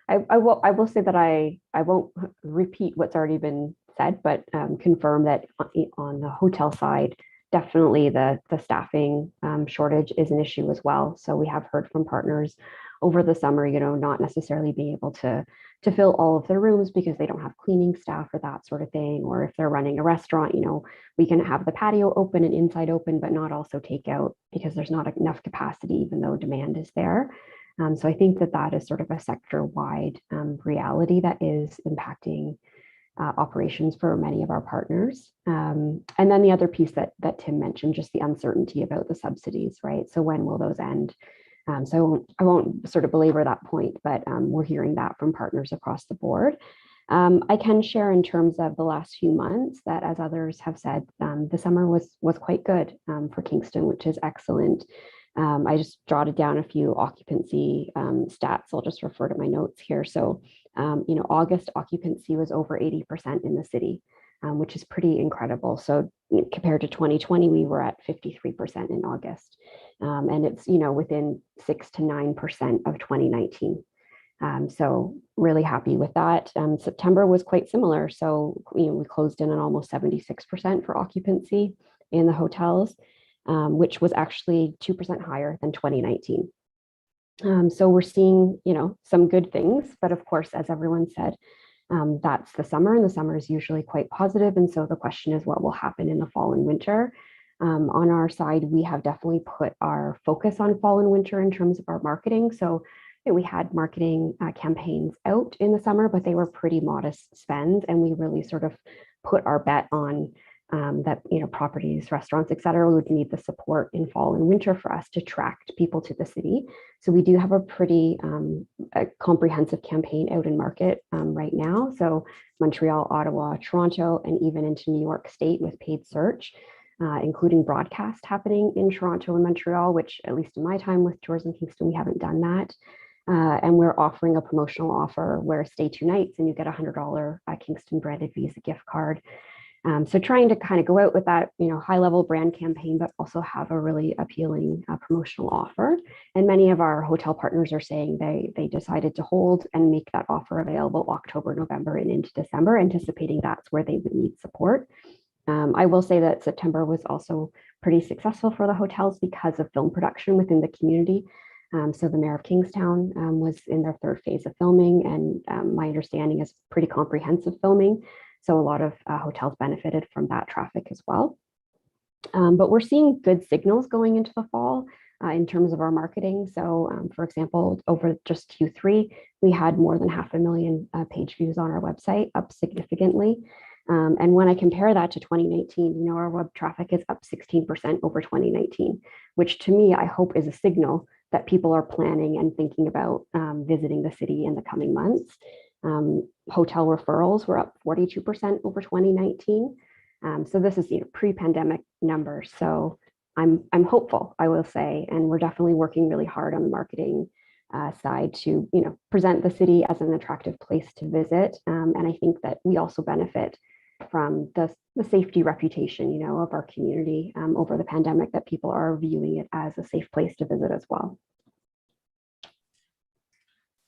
I will say that I won't repeat what's already been said, but confirm that on the hotel side, definitely the staffing shortage is an issue as well. So we have heard from partners over the summer, not necessarily being able to fill all of their rooms because they don't have cleaning staff or that sort of thing. Or if they're running a restaurant, we can have the patio open and inside open, but not also take out because there's not enough capacity, even though demand is there. So I think that is sort of a sector-wide reality that is impacting operations for many of our partners. And then the other piece that Tim mentioned, just the uncertainty about the subsidies, right? So when will those end? So I won't sort of belabor that point, but we're hearing that from partners across the board. I can share in terms of the last few months that, as others have said, the summer was quite good for Kingston, which is excellent. I just jotted down a few occupancy stats. I'll just refer to my notes here. So, August occupancy was over 80% in the city, which is pretty incredible. So compared to 2020, we were at 53% in August. And it's, within 6 to 9% of 2019. So really happy with that. September was quite similar. So, we closed in at almost 76% for occupancy in the hotels, which was actually 2% higher than 2019. So we're seeing, some good things, but of course, as everyone said, that's the summer, and the summer is usually quite positive. And so the question is, what will happen in the fall and winter? On our side, we have definitely put our focus on fall and winter in terms of our marketing. So we had marketing campaigns out in the summer, but they were pretty modest spends. And we really sort of put our bet on that, properties, restaurants, et cetera, would need the support in fall and winter for us to attract people to the city. So we do have a pretty comprehensive campaign out in market right now. So Montreal, Ottawa, Toronto, and even into New York State with paid search, including broadcast happening in Toronto and Montreal, which at least in my time with Tourism Kingston, we haven't done that. And we're offering a promotional offer where stay 2 nights and you get $100 Kingston branded Visa gift card. So trying to kind of go out with that, high level brand campaign, but also have a really appealing promotional offer. And many of our hotel partners are saying they decided to hold and make that offer available October, November, and into December, anticipating that's where they would need support. I will say that September was also pretty successful for the hotels because of film production within the community. So the Mayor of Kingstown was in their 3rd phase of filming, and my understanding is pretty comprehensive filming. So a lot of hotels benefited from that traffic as well. But we're seeing good signals going into the fall in terms of our marketing. So for example, over just Q3, we had more than 500,000 page views on our website, up significantly. And when I compare that to 2019, our web traffic is up 16% over 2019, which to me, I hope is a signal that people are planning and thinking about visiting the city in the coming months. Hotel referrals were up 42% over 2019. So this is pre-pandemic numbers. So I'm hopeful, I will say, and we're definitely working really hard on the marketing side to present the city as an attractive place to visit. And I think that we also benefit from the safety reputation, of our community over the pandemic, that people are viewing it as a safe place to visit as well.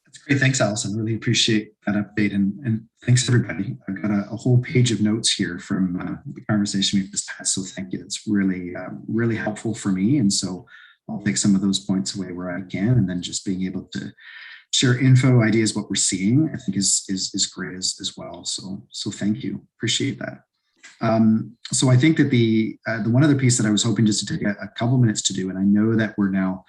That's great. Thanks, Allison. Really appreciate that update. And thanks, everybody. I've got a whole page of notes here from the conversation we've just had. So thank you. It's really, really helpful for me. And so I'll take some of those points away where I can, and then just being able to share info, ideas, what we're seeing, I think is great as well. So thank you. Appreciate that. So I think that the one other piece that I was hoping just to take a couple minutes to do, and I know that we're now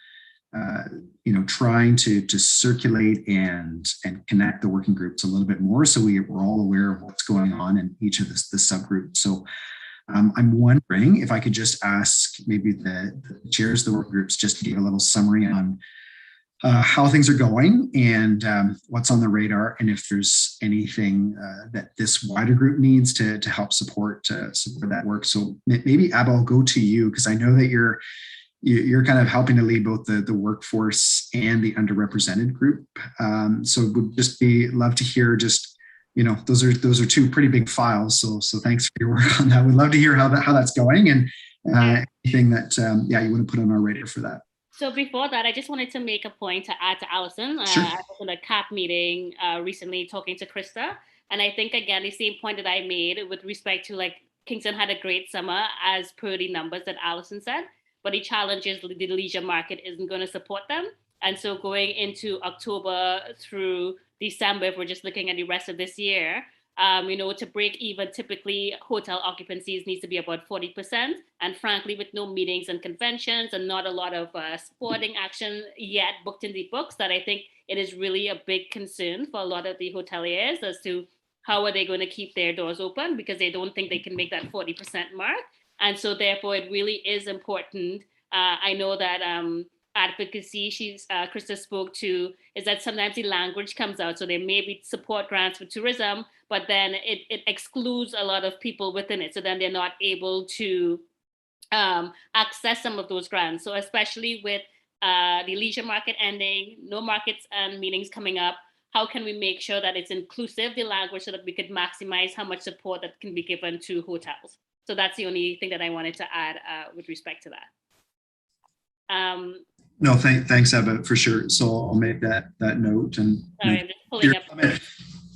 trying to circulate and connect the working groups a little bit more, so we're all aware of what's going on in each of the subgroups. So I'm wondering if I could just ask maybe the chairs of the work groups just to give a little summary on how things are going and what's on the radar, and if there's anything that this wider group needs to help support that work. So maybe Abba, I'll go to you, because I know that you're kind of helping to lead both the workforce and the underrepresented group. So would just love to hear those are two pretty big files. So thanks for your work on that. We'd love to hear how that's going, and anything that you want to put on our radar for that. So before that, I just wanted to make a point to add to Allison. Sure. I was in a KERT meeting recently talking to Krista. And I think, again, the same point that I made with respect to Kingston had a great summer as per the numbers that Allison said, but the challenge is the leisure market isn't going to support them. And so going into October through December, if we're just looking at the rest of this year, to break even, typically hotel occupancies needs to be about 40%. And frankly, with no meetings and conventions and not a lot of sporting action yet booked in the books, that I think it is really a big concern for a lot of the hoteliers as to how are they going to keep their doors open, because they don't think they can make that 40% mark. And so therefore, it really is important. I know that advocacy Krista spoke to is that sometimes the language comes out. So there may be support grants for tourism, but then it excludes a lot of people within it. So then they're not able to access some of those grants. So especially with the leisure market ending, no markets and meetings coming up, how can we make sure that it's inclusive, the language, so that we could maximize how much support that can be given to hotels? So that's the only thing that I wanted to add with respect to that. No, thanks, Abba, for sure. So I'll make that note. And sorry, I'm just pulling up.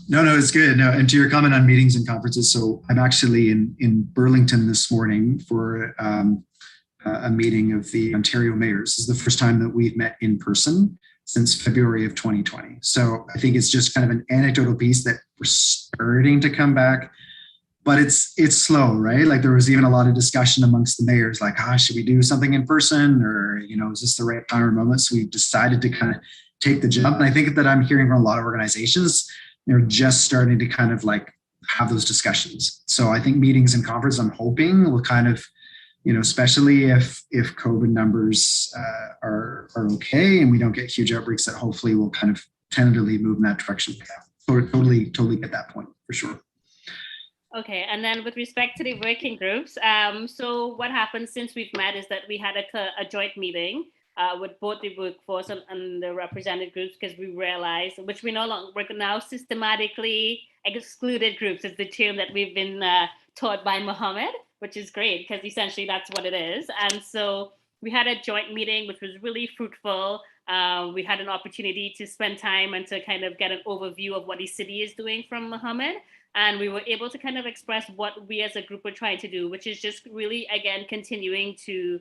No, it's good. No, and to your comment on meetings and conferences, so I'm actually in Burlington this morning for a meeting of the Ontario mayors. This is the first time that we've met in person since February of 2020. So I think it's just kind of an anecdotal piece that we're starting to come back, but it's slow, right? There was even a lot of discussion amongst the mayors, should we do something in person, or, is this the right time or moment? So we decided to kind of take the jump. And I think that I'm hearing from a lot of organizations, they're just starting to kind of have those discussions. So I think meetings and conferences, I'm hoping will kind of, especially if COVID numbers are okay and we don't get huge outbreaks, that hopefully will kind of tentatively move in that direction. So totally get that point for sure. Okay, and then with respect to the working groups, so what happened since we've met is that we had a joint meeting with both the workforce and the represented groups, because we realized, which we're now systematically excluded groups is the term that we've been taught by Mohammed, which is great, because essentially that's what it is. And so we had a joint meeting, which was really fruitful. We had an opportunity to spend time and to kind of get an overview of what the city is doing from Mohammed. And we were able to kind of express what we as a group were trying to do, which is just really, again, continuing to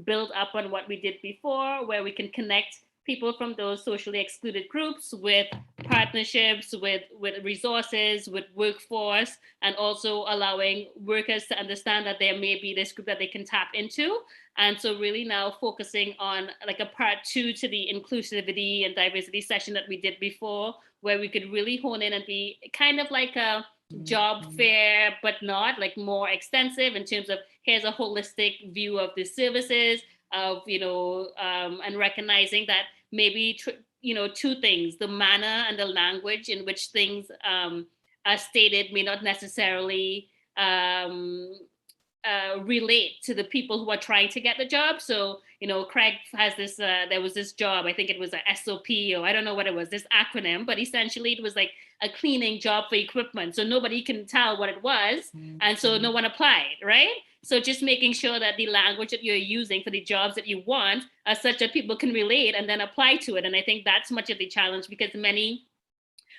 build up on what we did before, where we can connect people from those socially excluded groups with partnerships, with resources, with workforce, and also allowing workers to understand that there may be this group that they can tap into. And so really now focusing on a part 2 to the inclusivity and diversity session that we did before, where we could really hone in and be kind of like a job fair, but not more extensive in terms of here's a holistic view of the services. of, and recognizing that maybe, two things, the manner and the language in which things are stated may not necessarily relate to the people who are trying to get the job. So, Craig has this, there was this job, I think it was a SOP, or I don't know what it was, this acronym, but essentially it was like a cleaning job for equipment. So nobody can tell what it was. And so no one applied, right? So just making sure that the language that you're using for the jobs that you want are such that people can relate and then apply to it. And I think that's much of the challenge, because many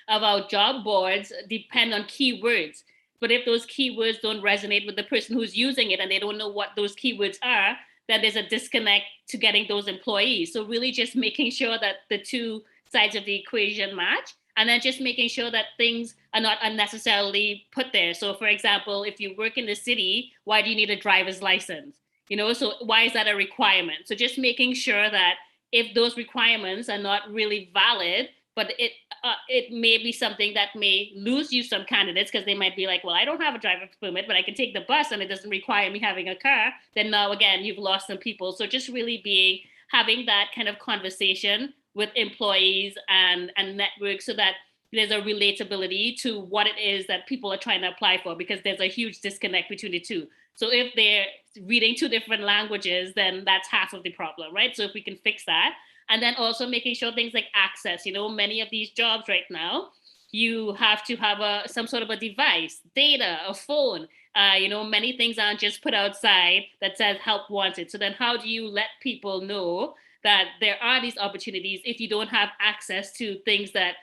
of our job boards depend on keywords. But if those keywords don't resonate with the person who's using it and they don't know what those keywords are, then there's a disconnect to getting those employees. So really just making sure that the two sides of the equation match, and then just making sure that things are not unnecessarily put there. So for example, if you work in the city, why do you need a driver's license? So why is that a requirement? So just making sure that if those requirements are not really valid, but it may be something that may lose you some candidates, because they might be like, well, I don't have a driver's permit, but I can take the bus and it doesn't require me having a car. Then now again, you've lost some people. So just really having that kind of conversation with employees and networks, so that there's a relatability to what it is that people are trying to apply for, because there's a huge disconnect between the two. So if they're reading two different languages, then that's half of the problem, right? So if we can fix that. And then also making sure things like access, many of these jobs right now, you have to have some sort of a device, data, a phone. Many things aren't just put outside that says help wanted. So then how do you let people know that there are these opportunities if you don't have access to things that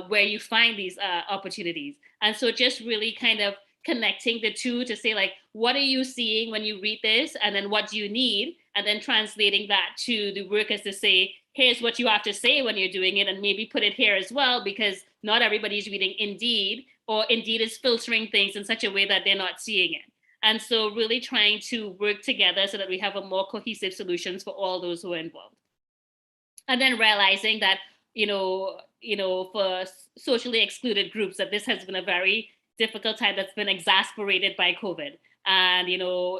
where you find these opportunities? And so just really kind of connecting the two to say, like, what are you seeing when you read this? And then what do you need? And then translating that to the workers to say, here's what you have to say when you're doing it, and maybe put it here as well, because not everybody's reading Indeed, or Indeed is filtering things in such a way that they're not seeing it. And so really trying to work together so that we have a more cohesive solutions for all those who are involved. And then realizing that, for socially excluded groups, that this has been a very difficult time that's been exacerbated by COVID. And,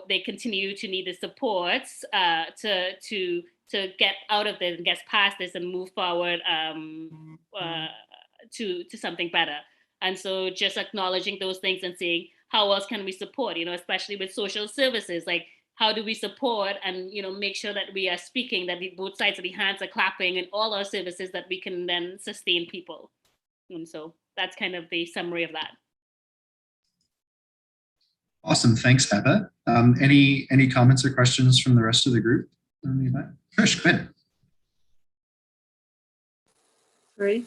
they continue to need the supports to get out of this and get past this and move forward to something better. And so just acknowledging those things and saying, how else can we support, especially with social services, like how do we support and, make sure that we are speaking, that both sides of the hands are clapping in all our services, that we can then sustain people. And so that's kind of the summary of that. Awesome. Thanks, Heather. Any comments or questions from the rest of the group? Trish, go ahead. Great.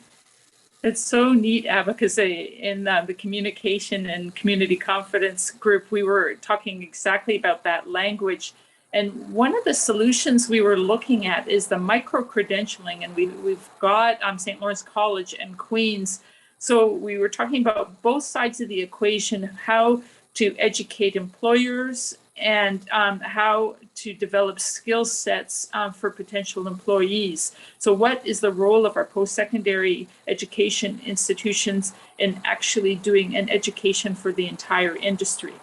It's so neat, Abba, because in the communication and community confidence group, we were talking exactly about that language. And one of the solutions we were looking at is the micro-credentialing. And we've got St. Lawrence College and Queen's. So we were talking about both sides of the equation, how to educate employers and how to develop skill sets for potential employees. So what is the role of our post-secondary education institutions in actually doing an education for the entire industry?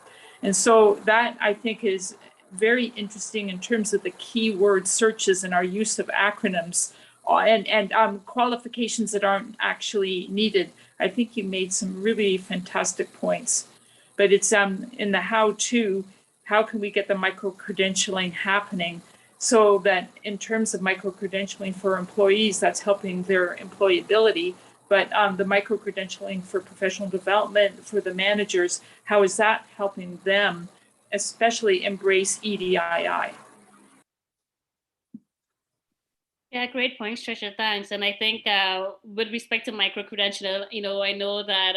And so that, I think, is very interesting in terms of the keyword searches and our use of acronyms and qualifications that aren't actually needed. I think you made some really fantastic points. But it's in the how-to, how can we get the micro-credentialing happening so that in terms of micro-credentialing for employees, that's helping their employability, but the micro-credentialing for professional development for the managers, how is that helping them especially embrace EDII? Yeah, great points, Trisha. Thanks. And I think with respect to micro-credential, I know that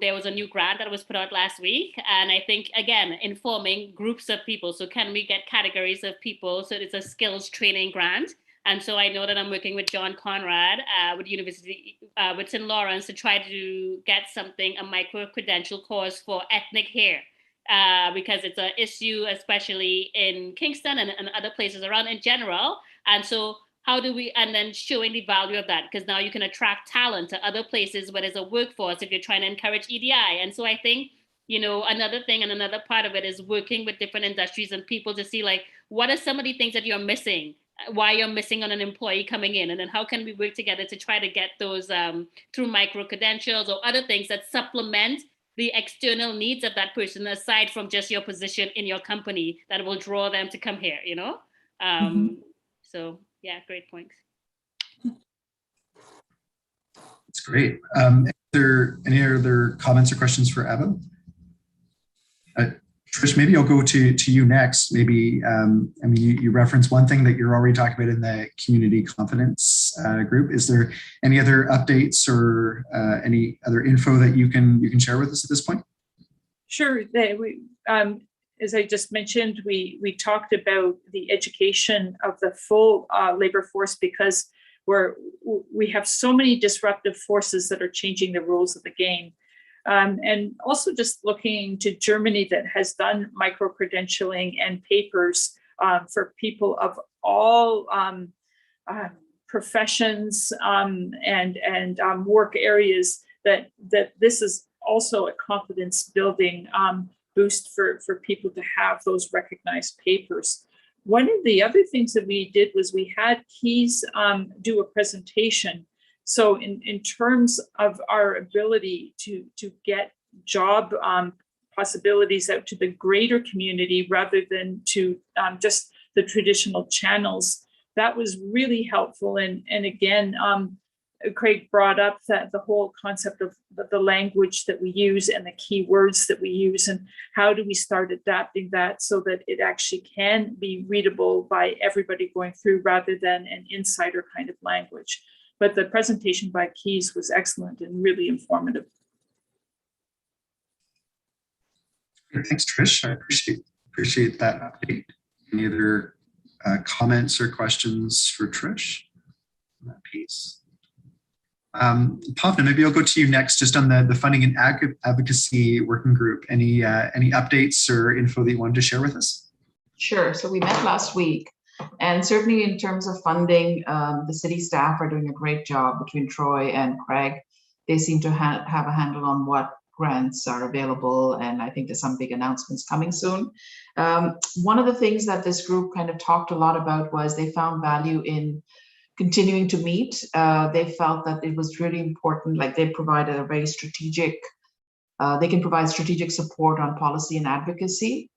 there was a new grant that was put out last week. And I think, again, informing groups of people. So can we get categories of people? So it's a skills training grant. And so I know that I'm working with John Conrad with University, with St. Lawrence to try to get a micro-credential course for ethnic hair. Because it's an issue, especially in Kingston and other places around in general. And so how do we, and then showing the value of that, because now you can attract talent to other places where there's a workforce if you're trying to encourage EDI. And so I think, another thing and another part of it is working with different industries and people to see, like, what are some of the things that you're missing, why you're missing on an employee coming in, and then how can we work together to try to get those through micro credentials or other things that supplement the external needs of that person, aside from just your position in your company, that will draw them to come here, you know? So yeah, great points. That's great. Are there any other comments or questions for Eva? Trish, maybe I'll go to you next. Maybe, I mean, you referenced one thing that you're already talking about in the community confidence group. Is there any other updates or any other info that you can share with us at this point? Sure. As I just mentioned, we talked about the education of the full labor force, because we have so many disruptive forces that are changing the rules of the game. And also just looking to Germany, that has done micro-credentialing and papers for people of all professions and work areas, that this is also a confidence building boost for people to have those recognized papers. One of the other things that we did was we had Keys do a presentation. So in terms of our ability to get job possibilities out to the greater community rather than to just the traditional channels, that was really helpful. And again, Craig brought up that the whole concept of the language that we use and the key words that we use, and how do we start adapting that so that it actually can be readable by everybody going through rather than an insider kind of language. But the presentation by Keys was excellent and really informative. Thanks, Trish. I appreciate that update. Any other comments or questions for Trish on that piece? Pavna, maybe I'll go to you next, just on the funding and advocacy working group. Any updates or info that you wanted to share with us? Sure. So we met last week, and certainly in terms of funding, the city staff are doing a great job between Troy and Craig. They seem to have a handle on what grants are available, and I think there's some big announcements coming soon. One of the things that this group kind of talked a lot about was they found value in continuing to meet. They felt that it was really important, like they provided a very strategic, they can provide strategic support on policy and advocacy.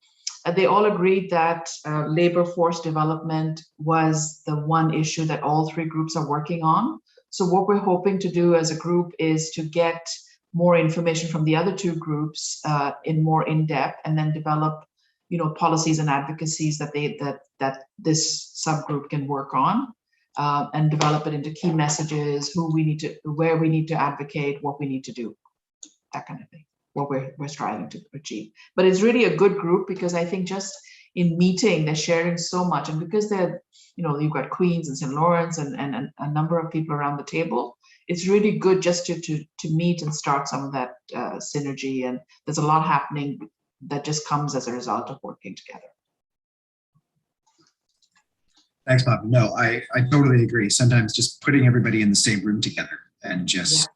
They all agreed that labor force development was the one issue that all three groups are working on. So what we're hoping to do as a group is to get more information from the other two groups in more in-depth, and then develop, policies and advocacies that this subgroup can work on. And develop it into key messages, where we need to advocate, what we need to do, that kind of thing, what we're striving to achieve. But it's really a good group, because I think just in meeting, they're sharing so much. And because they're, you've got Queens and St. Lawrence and a number of people around the table, it's really good just to meet and start some of that synergy. And there's a lot happening that just comes as a result of working together. Thanks, Bob. No, I totally agree. Sometimes just putting everybody in the same room together and just,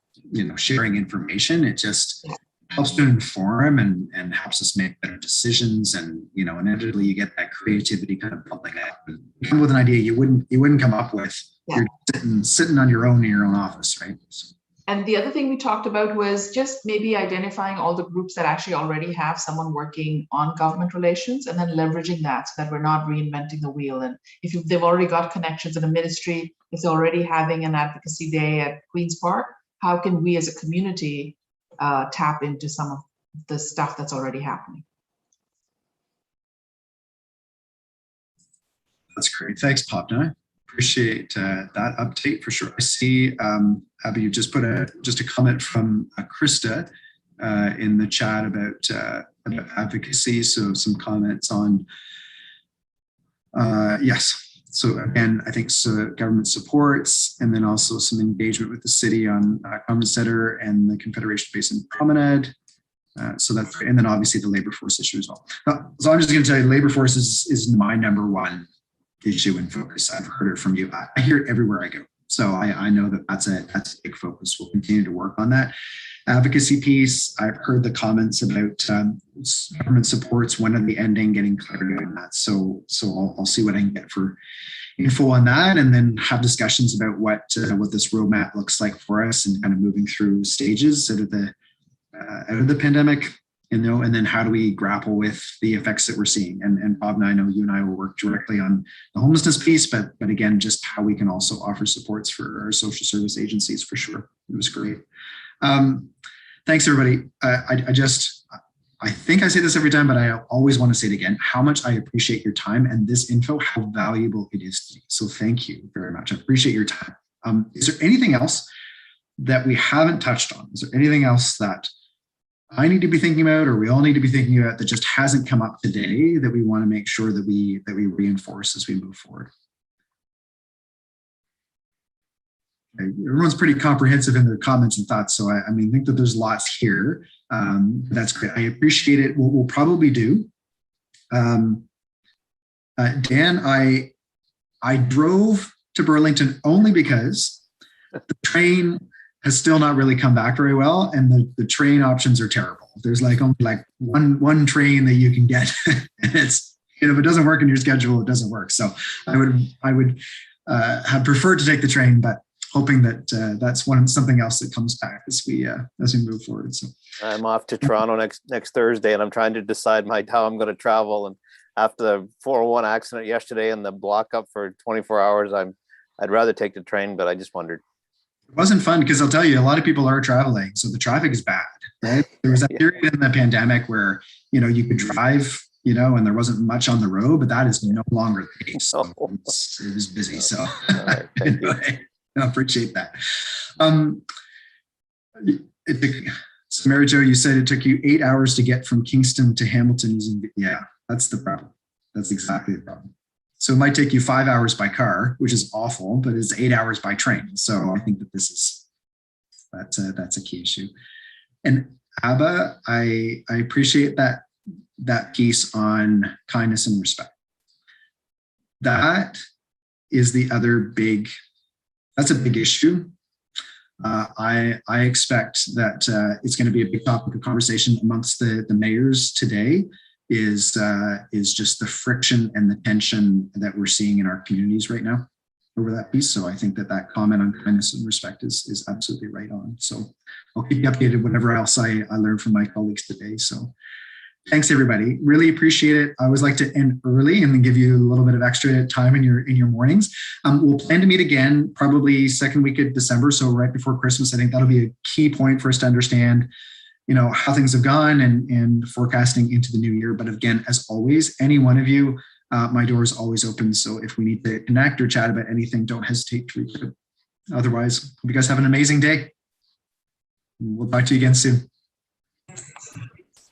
sharing information, it just helps to inform and helps us make better decisions. And, inevitably you get that creativity kind of bubbling up. And you come with an idea you wouldn't come up with. Yeah. You're sitting on your own in your own office, right? So. And the other thing we talked about was just maybe identifying all the groups that actually already have someone working on government relations, and then leveraging that so that we're not reinventing the wheel. And if they've already got connections in a ministry, if they're already having an advocacy day at Queen's Park, how can we as a community tap into some of the stuff that's already happening? That's great. Thanks, Pavna. Appreciate that update for sure. I see, Abby, you just put a comment from Krista in the chat about advocacy. So some comments on, yes. So again, I think government supports, and then also some engagement with the city on Conference Center and the Confederation Basin Promenade. So that's great. And then obviously the labor force issue as well. So I'm just going to tell you, labor force is my number one issue and focus. I've heard it from you. I hear it everywhere I go. So I know that's a big focus. We'll continue to work on that. advocacy piece. I've heard the comments about government supports, when are they ending, getting clarity on that. So I'll see what I can get for info on that, and then have discussions about what this roadmap looks like for us, and kind of moving through stages out of the pandemic. And then how do we grapple with the effects that we're seeing? And Bob and I know you and I will work directly on the homelessness piece, but again, just how we can also offer supports for our social service agencies for sure. It was great. Thanks everybody. I think I say this every time, but I always want to say it again, how much I appreciate your time and this info, how valuable it is to me. So thank you very much. I appreciate your time. Is there anything else that we haven't touched on? Is there anything else that I need to be thinking about, or we all need to be thinking about, that just hasn't come up today that we want to make sure that we reinforce as we move forward? Okay, everyone's pretty comprehensive in their comments and thoughts, so I think that there's lots here. That's great. I appreciate it. What we'll probably do, Dan, I drove to Burlington only because the train has still not really come back very well, and the train options are terrible. There's only one train that you can get, and it's, if it doesn't work in your schedule, it doesn't work. So I would have preferred to take the train, but hoping that that's something else that comes back as we move forward. So I'm off to Toronto next Thursday, and I'm trying to decide how I'm going to travel. And after the 401 accident yesterday and the block up for 24 hours, I'd rather take the train, but I just wondered. It wasn't fun because I'll tell you, a lot of people are traveling, so the traffic is bad. Right? There was that period in the pandemic where you could drive, and there wasn't much on the road, but that is no longer the case. So it was busy. So anyway, I appreciate that. So Mary Jo, you said it took you 8 hours to get from Kingston to Hamilton yeah, that's the problem. That's exactly the problem. So it might take you 5 hours by car, which is awful, but it's 8 hours by train. So I think that that's a key issue. And Abba, I appreciate that piece on kindness and respect. That is the other that's a big issue. I expect that it's going to be a big topic of conversation amongst the mayors today. Is just the friction and the tension that we're seeing in our communities right now over that piece. So I think that comment on kindness and respect is absolutely right on. So I'll keep you updated whatever else I learned from my colleagues today. So thanks everybody. Really appreciate it. I always like to end early and then give you a little bit of extra time in your mornings. We'll plan to meet again probably second week of December. So right before Christmas. I think that'll be a key point for us to understand how things have gone and forecasting into the new year. But again, as always, any one of you, my door is always open. So if we need to connect or chat about anything, don't hesitate to reach out. Otherwise, hope you guys have an amazing day. We'll talk to you again soon.